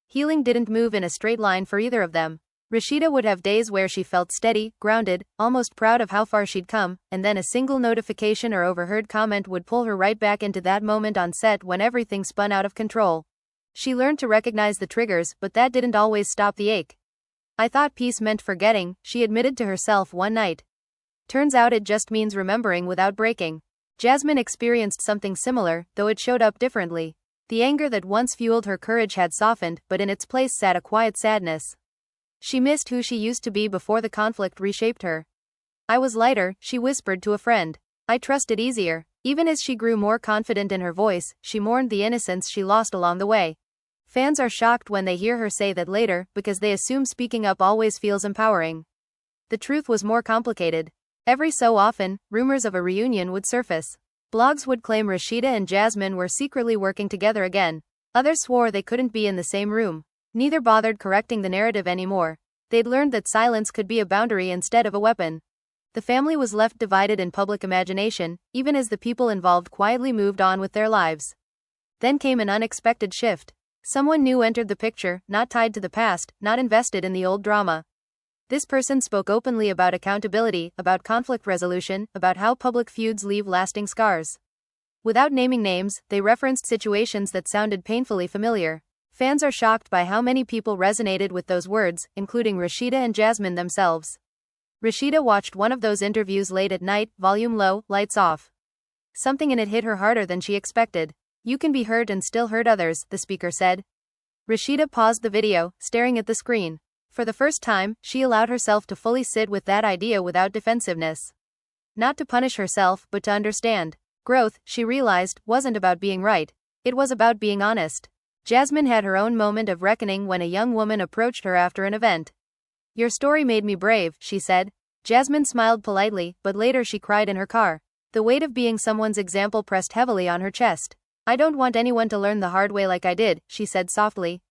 Healing didn't move in a straight line for either of them. Rasheeda would have days where she felt steady, grounded, almost proud of how far she'd come, and then a single notification or overheard comment would pull her right back into that moment on set when everything spun out of control. She learned to recognize the triggers, but that didn't always stop the ache. I thought peace meant forgetting, she admitted to herself one night. Turns out it just means remembering without breaking. Jasmine experienced something similar, though it showed up differently. The anger that once fueled her courage had softened, but in its place sat a quiet sadness. She missed who she used to be before the conflict reshaped her. I was lighter, she whispered to a friend. I trusted easier. Even as she grew more confident in her voice, she mourned the innocence she lost along the way. Fans are shocked when they hear her say that later, because they assume speaking up always feels empowering. The truth was more complicated. Every so often, rumors of a reunion would surface. Blogs would claim Rasheeda and Jasmine were secretly working together again. Others swore they couldn't be in the same room. Neither bothered correcting the narrative anymore. They'd learned that silence could be a boundary instead of a weapon. The family was left divided in public imagination, even as the people involved quietly moved on with their lives. Then came an unexpected shift. Someone new entered the picture, not tied to the past, not invested in the old drama. This person spoke openly about accountability, about conflict resolution, about how public feuds leave lasting scars. Without naming names, they referenced situations that sounded painfully familiar. Fans are shocked by how many people resonated with those words, including Rasheeda and Jasmine themselves. Rasheeda watched one of those interviews late at night, volume low, lights off. Something in it hit her harder than she expected. You can be hurt and still hurt others, the speaker said. Rasheeda paused the video, staring at the screen. For the first time, she allowed herself to fully sit with that idea without defensiveness. Not to punish herself, but to understand. Growth, she realized, wasn't about being right. It was about being honest. Jasmine had her own moment of reckoning when a young woman approached her after an event. Your story made me brave, she said. Jasmine smiled politely, but later she cried in her car. The weight of being someone's example pressed heavily on her chest. I don't want anyone to learn the hard way like I did, she said softly.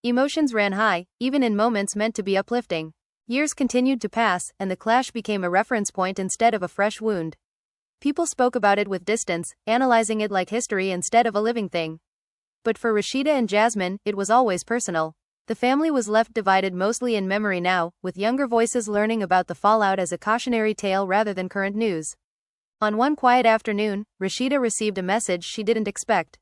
Emotions ran high, even in moments meant to be uplifting. Years continued to pass, and the clash became a reference point instead of a fresh wound. People spoke about it with distance, analyzing it like history instead of a living thing. But for Rasheeda and Jasmine, it was always personal. The family was left divided mostly in memory now, with younger voices learning about the fallout as a cautionary tale rather than current news. On one quiet afternoon, Rasheeda received a message she didn't expect.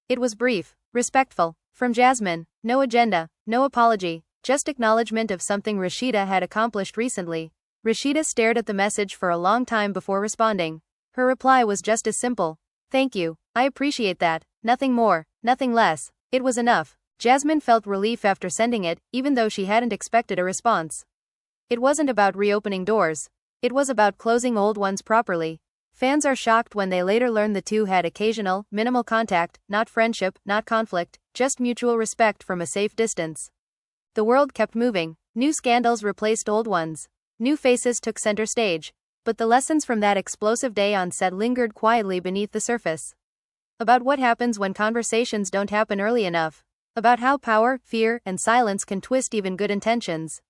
It was brief, respectful, from Jasmine. No agenda, no apology, just acknowledgement of something Rasheeda had accomplished recently. Rasheeda stared at the message for a long time before responding. Her reply was just as simple. Thank you, I appreciate that, nothing more, nothing less. It was enough. Jasmine felt relief after sending it, even though she hadn't expected a response. It wasn't about reopening doors. It was about closing old ones properly. Fans are shocked when they later learn the two had occasional, minimal contact, not friendship, not conflict, just mutual respect from a safe distance. The world kept moving. New scandals replaced old ones. New faces took center stage. But the lessons from that explosive day on set lingered quietly beneath the surface. About what happens when conversations don't happen early enough. About how power, fear, and silence can twist even good intentions.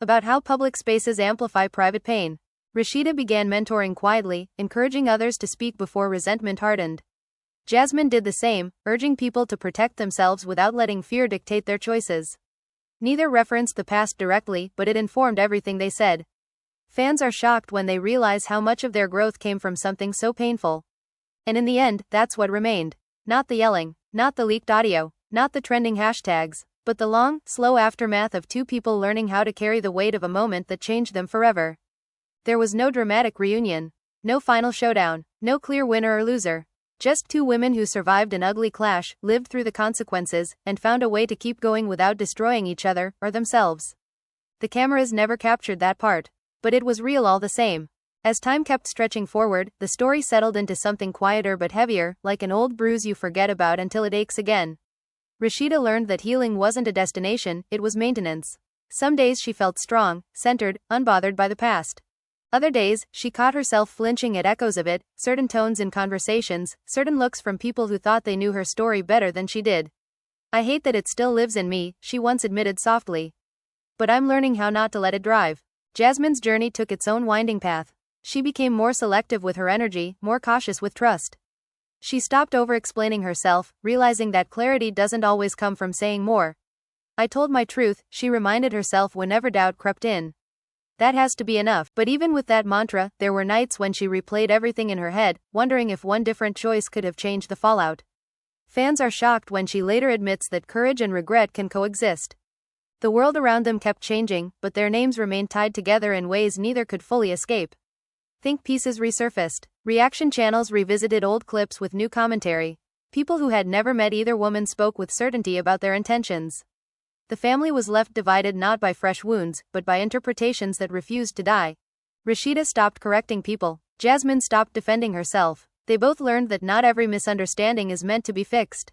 About how public spaces amplify private pain. Rasheeda began mentoring quietly, encouraging others to speak before resentment hardened. Jasmine did the same, urging people to protect themselves without letting fear dictate their choices. Neither referenced the past directly, but it informed everything they said. Fans are shocked when they realize how much of their growth came from something so painful. And in the end, that's what remained. Not the yelling, not the leaked audio, not the trending hashtags, but the long, slow aftermath of two people learning how to carry the weight of a moment that changed them forever. There was no dramatic reunion, no final showdown, no clear winner or loser. Just two women who survived an ugly clash, lived through the consequences, and found a way to keep going without destroying each other, or themselves. The cameras never captured that part. But it was real all the same. As time kept stretching forward, the story settled into something quieter but heavier, like an old bruise you forget about until it aches again. Rasheeda learned that healing wasn't a destination, it was maintenance. Some days she felt strong, centered, unbothered by the past. Other days, she caught herself flinching at echoes of it, certain tones in conversations, certain looks from people who thought they knew her story better than she did. I hate that it still lives in me, she once admitted softly. But I'm learning how not to let it drive. Jasmine's journey took its own winding path. She became more selective with her energy, more cautious with trust. She stopped over-explaining herself, realizing that clarity doesn't always come from saying more. I told my truth, she reminded herself whenever doubt crept in. That has to be enough. But even with that mantra, there were nights when she replayed everything in her head, wondering if one different choice could have changed the fallout. Fans are shocked when she later admits that courage and regret can coexist. The world around them kept changing, but their names remained tied together in ways neither could fully escape. Think pieces resurfaced. Reaction channels revisited old clips with new commentary. People who had never met either woman spoke with certainty about their intentions. The family was left divided not by fresh wounds, but by interpretations that refused to die. Rasheeda stopped correcting people. Jasmine stopped defending herself. They both learned that not every misunderstanding is meant to be fixed.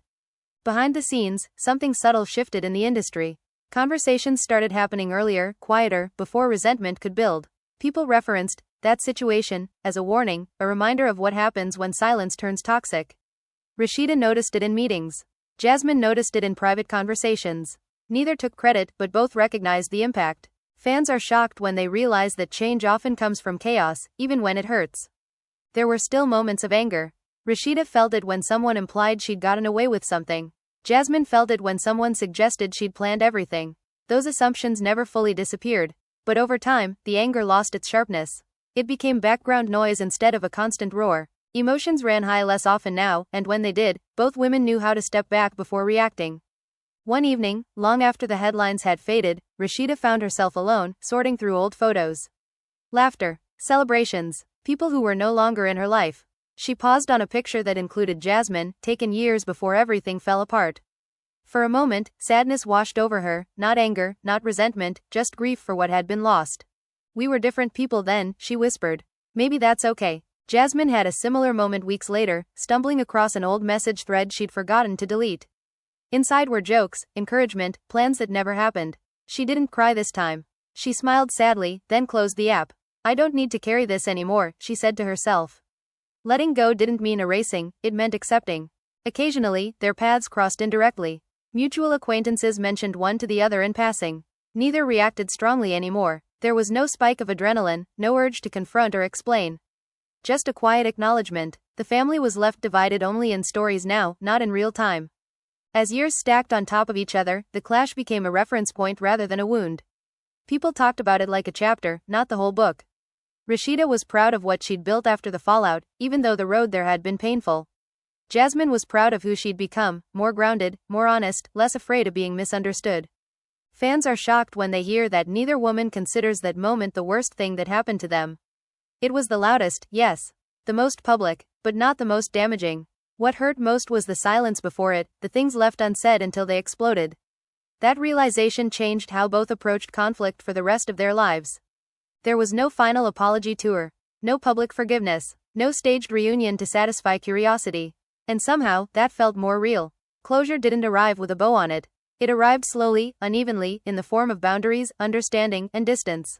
Behind the scenes, something subtle shifted in the industry. Conversations started happening earlier, quieter, before resentment could build. People referenced that situation as a warning, a reminder of what happens when silence turns toxic. Rasheeda noticed it in meetings. Jasmine noticed it in private conversations. Neither took credit, but both recognized the impact. Fans are shocked when they realize that change often comes from chaos, even when it hurts. There were still moments of anger. Rasheeda felt it when someone implied she'd gotten away with something. Jasmine felt it when someone suggested she'd planned everything. Those assumptions never fully disappeared. But over time, the anger lost its sharpness. It became background noise instead of a constant roar. Emotions ran high less often now, and when they did, both women knew how to step back before reacting. One evening, long after the headlines had faded, Rasheeda found herself alone, sorting through old photos. Laughter, celebrations, people who were no longer in her life. She paused on a picture that included Jasmine, taken years before everything fell apart. For a moment, sadness washed over her, not anger, not resentment, just grief for what had been lost. We were different people then, she whispered. Maybe that's okay. Jasmine had a similar moment weeks later, stumbling across an old message thread she'd forgotten to delete. Inside were jokes, encouragement, plans that never happened. She didn't cry this time. She smiled sadly, then closed the app. I don't need to carry this anymore, she said to herself. Letting go didn't mean erasing, it meant accepting. Occasionally, their paths crossed indirectly. Mutual acquaintances mentioned one to the other in passing. Neither reacted strongly anymore. There was no spike of adrenaline, no urge to confront or explain. Just a quiet acknowledgement. The family was left divided only in stories now, not in real time. As years stacked on top of each other, the clash became a reference point rather than a wound. People talked about it like a chapter, not the whole book. Rasheeda was proud of what she'd built after the fallout, even though the road there had been painful. Jasmine was proud of who she'd become, more grounded, more honest, less afraid of being misunderstood. Fans are shocked when they hear that neither woman considers that moment the worst thing that happened to them. It was the loudest, yes. The most public, but not the most damaging. What hurt most was the silence before it, the things left unsaid until they exploded. That realization changed how both approached conflict for the rest of their lives. There was no final apology tour, no public forgiveness, no staged reunion to satisfy curiosity. And somehow, that felt more real. Closure didn't arrive with a bow on it. It arrived slowly, unevenly, in the form of boundaries, understanding, and distance.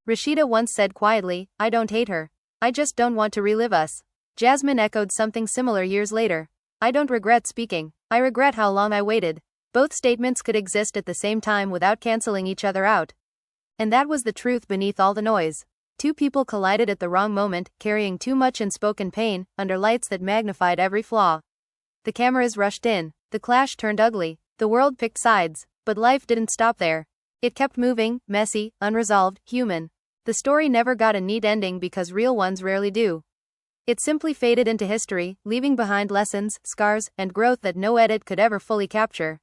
Rasheeda once said quietly, I don't hate her. I just don't want to relive us. Jasmine echoed something similar years later. I don't regret speaking. I regret how long I waited. Both statements could exist at the same time without canceling each other out. And that was the truth beneath all the noise. Two people collided at the wrong moment, carrying too much unspoken pain, under lights that magnified every flaw. The cameras rushed in. The clash turned ugly. The world picked sides. But life didn't stop there. It kept moving, messy, unresolved, human. The story never got a neat ending because real ones rarely do. It simply faded into history, leaving behind lessons, scars, and growth that no edit could ever fully capture.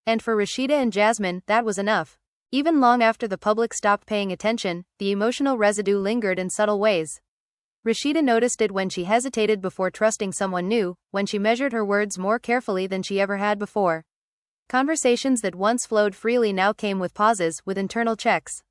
And for Rasheeda and Jasmine, that was enough. Even long after the public stopped paying attention, the emotional residue lingered in subtle ways. Rasheeda noticed it when she hesitated before trusting someone new, when she measured her words more carefully than she ever had before. Conversations that once flowed freely now came with pauses, with internal checks.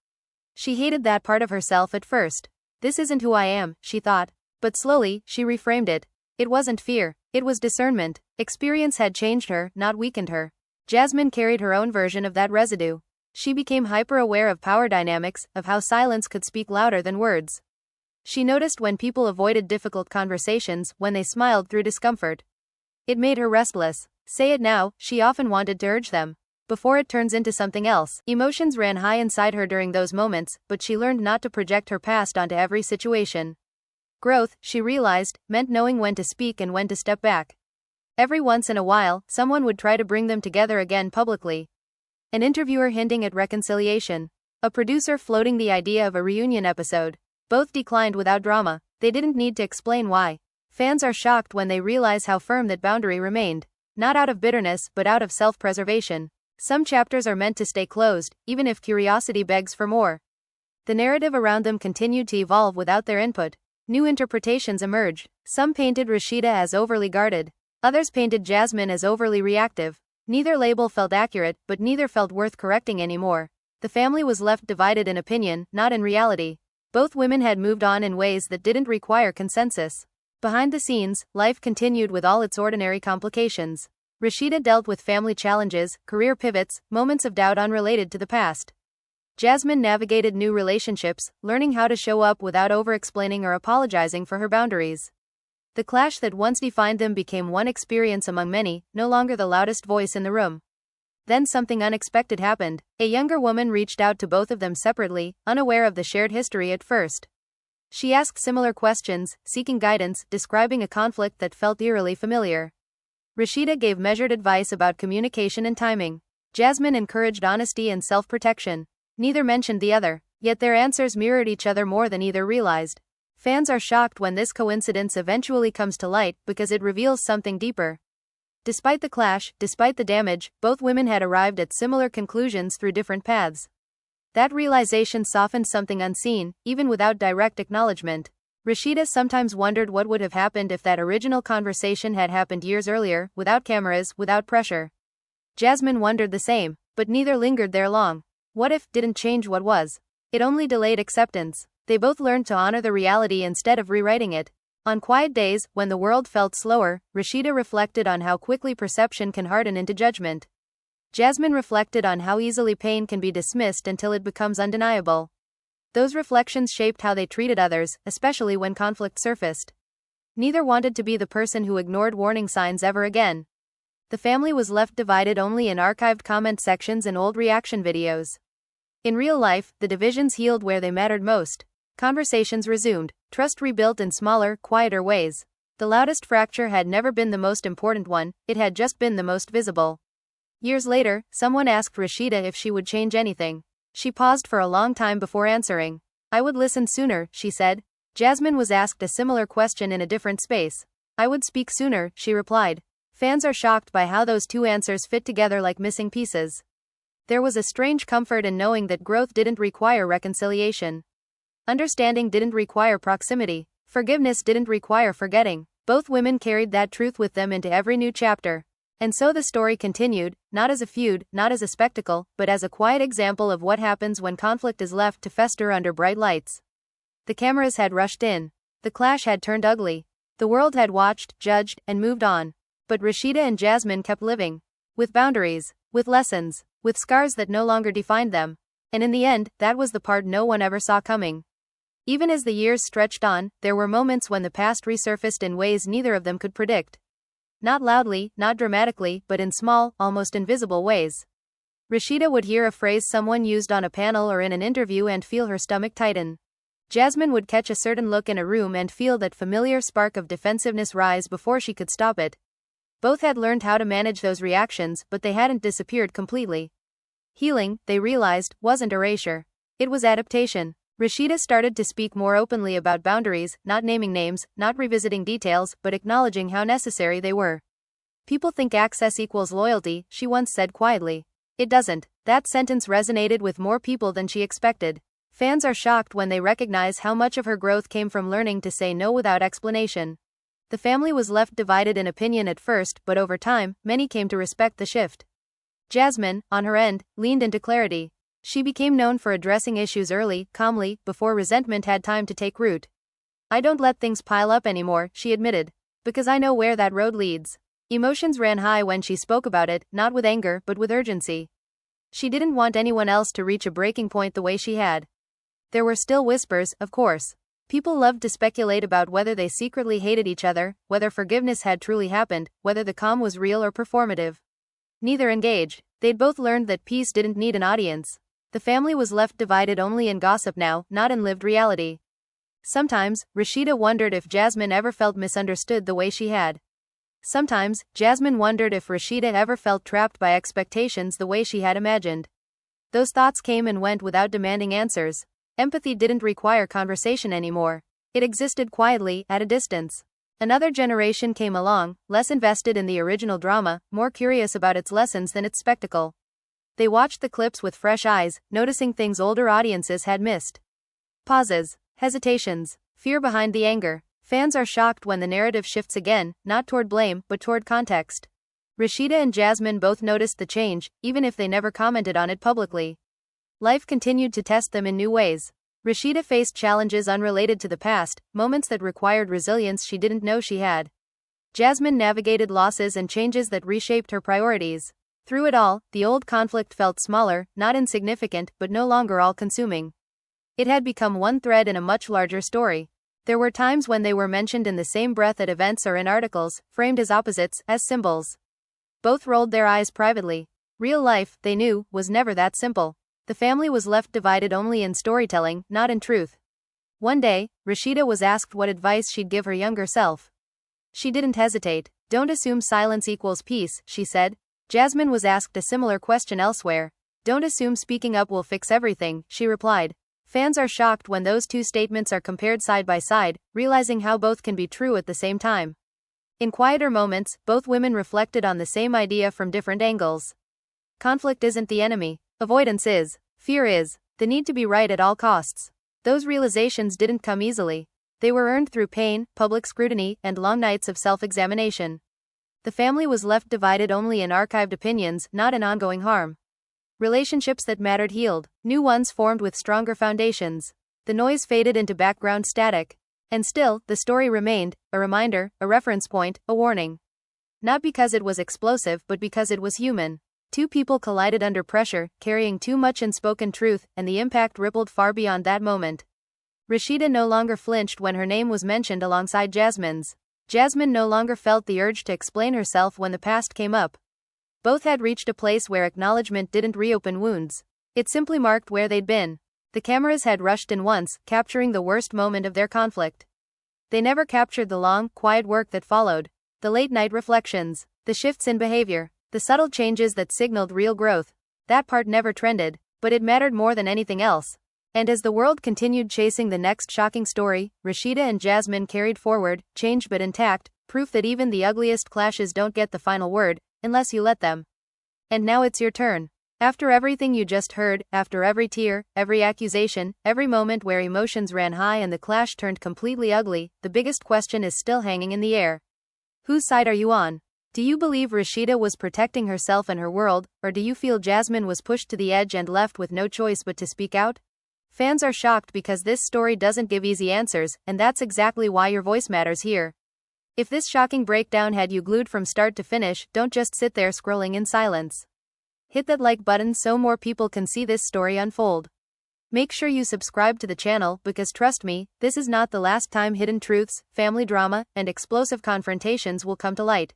She hated that part of herself at first. This isn't who I am, she thought. But slowly, she reframed it. It wasn't fear, it was discernment. Experience had changed her, not weakened her. Jasmine carried her own version of that residue. She became hyper-aware of power dynamics, of how silence could speak louder than words. She noticed when people avoided difficult conversations, when they smiled through discomfort. It made her restless. Say it now, she often wanted to urge them. Before it turns into something else. Emotions ran high inside her during those moments, but she learned not to project her past onto every situation. Growth, she realized, meant knowing when to speak and when to step back. Every once in a while, someone would try to bring them together again publicly. An interviewer hinting at reconciliation. A producer floating the idea of a reunion episode. Both declined without drama. They didn't need to explain why. Fans are shocked when they realize how firm that boundary remained. Not out of bitterness, but out of self-preservation. Some chapters are meant to stay closed, even if curiosity begs for more. The narrative around them continued to evolve without their input. New interpretations emerged. Some painted Rasheeda as overly guarded. Others painted Jasmine as overly reactive. Neither label felt accurate, but neither felt worth correcting anymore. The family was left divided in opinion, not in reality. Both women had moved on in ways that didn't require consensus. Behind the scenes, life continued with all its ordinary complications. Rasheeda dealt with family challenges, career pivots, moments of doubt unrelated to the past. Jasmine navigated new relationships, learning how to show up without over-explaining or apologizing for her boundaries. The clash that once defined them became one experience among many, no longer the loudest voice in the room. Then something unexpected happened. A younger woman reached out to both of them separately, unaware of the shared history at first. She asked similar questions, seeking guidance, describing a conflict that felt eerily familiar. Rasheeda gave measured advice about communication and timing. Jasmine encouraged honesty and self-protection. Neither mentioned the other, yet their answers mirrored each other more than either realized. Fans are shocked when this coincidence eventually comes to light because it reveals something deeper. Despite the clash, despite the damage, both women had arrived at similar conclusions through different paths. That realization softened something unseen, even without direct acknowledgement. Rasheeda sometimes wondered what would have happened if that original conversation had happened years earlier, without cameras, without pressure. Jasmine wondered the same, but neither lingered there long. What if didn't change what was? It only delayed acceptance. They both learned to honor the reality instead of rewriting it. On quiet days, when the world felt slower, Rasheeda reflected on how quickly perception can harden into judgment. Jasmine reflected on how easily pain can be dismissed until it becomes undeniable. Those reflections shaped how they treated others, especially when conflict surfaced. Neither wanted to be the person who ignored warning signs ever again. The family was left divided only in archived comment sections and old reaction videos. In real life, the divisions healed where they mattered most. Conversations resumed, trust rebuilt in smaller, quieter ways. The loudest fracture had never been the most important one, it had just been the most visible. Years later, someone asked Rasheeda if she would change anything. She paused for a long time before answering. I would listen sooner, she said. Jasmine was asked a similar question in a different space. I would speak sooner, she replied. Fans are shocked by how those two answers fit together like missing pieces. There was a strange comfort in knowing that growth didn't require reconciliation. Understanding didn't require proximity. Forgiveness didn't require forgetting. Both women carried that truth with them into every new chapter. And so the story continued, not as a feud, not as a spectacle, but as a quiet example of what happens when conflict is left to fester under bright lights. The cameras had rushed in. The clash had turned ugly. The world had watched, judged, and moved on. But Rasheeda and Jasmine kept living. With boundaries, with lessons, with scars that no longer defined them. And in the end, that was the part no one ever saw coming. Even as the years stretched on, there were moments when the past resurfaced in ways neither of them could predict. Not loudly, not dramatically, but in small, almost invisible ways. Rasheeda would hear a phrase someone used on a panel or in an interview and feel her stomach tighten. Jasmine would catch a certain look in a room and feel that familiar spark of defensiveness rise before she could stop it. Both had learned how to manage those reactions, but they hadn't disappeared completely. Healing, they realized, wasn't erasure. It was adaptation. Rasheeda started to speak more openly about boundaries, not naming names, not revisiting details, but acknowledging how necessary they were. People think access equals loyalty, she once said quietly. It doesn't. That sentence resonated with more people than she expected. Fans are shocked when they recognize how much of her growth came from learning to say no without explanation. The family was left divided in opinion at first, but over time, many came to respect the shift. Jasmine, on her end, leaned into clarity. She became known for addressing issues early, calmly, before resentment had time to take root. I don't let things pile up anymore, she admitted. Because I know where that road leads. Emotions ran high when she spoke about it, not with anger, but with urgency. She didn't want anyone else to reach a breaking point the way she had. There were still whispers, of course. People loved to speculate about whether they secretly hated each other, whether forgiveness had truly happened, whether the calm was real or performative. Neither engaged. They'd both learned that peace didn't need an audience. The family was left divided only in gossip now, not in lived reality. Sometimes, Rasheeda wondered if Jasmine ever felt misunderstood the way she had. Sometimes, Jasmine wondered if Rasheeda ever felt trapped by expectations the way she had imagined. Those thoughts came and went without demanding answers. Empathy didn't require conversation anymore. It existed quietly, at a distance. Another generation came along, less invested in the original drama, more curious about its lessons than its spectacle. They watched the clips with fresh eyes, noticing things older audiences had missed. Pauses, hesitations, fear behind the anger. Fans are shocked when the narrative shifts again, not toward blame, but toward context. Rasheeda and Jasmine both noticed the change, even if they never commented on it publicly. Life continued to test them in new ways. Rasheeda faced challenges unrelated to the past, moments that required resilience she didn't know she had. Jasmine navigated losses and changes that reshaped her priorities. Through it all, the old conflict felt smaller, not insignificant, but no longer all-consuming. It had become one thread in a much larger story. There were times when they were mentioned in the same breath at events or in articles, framed as opposites, as symbols. Both rolled their eyes privately. Real life, they knew, was never that simple. The family was left divided only in storytelling, not in truth. One day, Rasheeda was asked what advice she'd give her younger self. She didn't hesitate. Don't assume silence equals peace, she said. Jasmine was asked a similar question elsewhere. Don't assume speaking up will fix everything, she replied. Fans are shocked when those two statements are compared side by side, realizing how both can be true at the same time. In quieter moments, both women reflected on the same idea from different angles. Conflict isn't the enemy. Avoidance is. Fear is. The need to be right at all costs. Those realizations didn't come easily. They were earned through pain, public scrutiny, and long nights of self-examination. The family was left divided only in archived opinions, not in ongoing harm. Relationships that mattered healed. New ones formed with stronger foundations. The noise faded into background static. And still, the story remained, a reminder, a reference point, a warning. Not because it was explosive, but because it was human. Two people collided under pressure, carrying too much unspoken truth, and the impact rippled far beyond that moment. Rasheeda no longer flinched when her name was mentioned alongside Jasmine's. Jasmine no longer felt the urge to explain herself when the past came up. Both had reached a place where acknowledgement didn't reopen wounds. It simply marked where they'd been. The cameras had rushed in once, capturing the worst moment of their conflict. They never captured the long, quiet work that followed. The late-night reflections. The shifts in behavior. The subtle changes that signaled real growth. That part never trended, but it mattered more than anything else. And as the world continued chasing the next shocking story, Rasheeda and Jasmine carried forward, changed but intact, proof that even the ugliest clashes don't get the final word, unless you let them. And now it's your turn. After everything you just heard, after every tear, every accusation, every moment where emotions ran high and the clash turned completely ugly, the biggest question is still hanging in the air. Whose side are you on? Do you believe Rasheeda was protecting herself and her world, or do you feel Jasmine was pushed to the edge and left with no choice but to speak out? Fans are shocked because this story doesn't give easy answers, and that's exactly why your voice matters here. If this shocking breakdown had you glued from start to finish, don't just sit there scrolling in silence. Hit that like button so more people can see this story unfold. Make sure you subscribe to the channel because trust me, this is not the last time hidden truths, family drama, and explosive confrontations will come to light.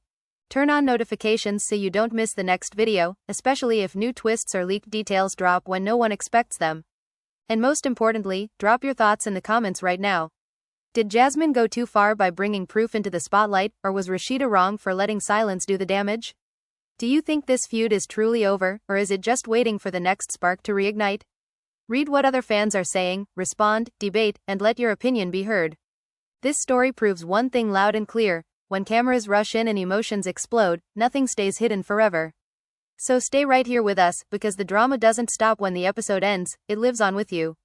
Turn on notifications so you don't miss the next video, especially if new twists or leaked details drop when no one expects them. And most importantly, drop your thoughts in the comments right now. Did Jasmine go too far by bringing proof into the spotlight, or was Rasheeda wrong for letting silence do the damage? Do you think this feud is truly over, or is it just waiting for the next spark to reignite? Read what other fans are saying, respond, debate, and let your opinion be heard. This story proves one thing loud and clear: when cameras rush in and emotions explode, nothing stays hidden forever. So stay right here with us, because the drama doesn't stop when the episode ends, it lives on with you.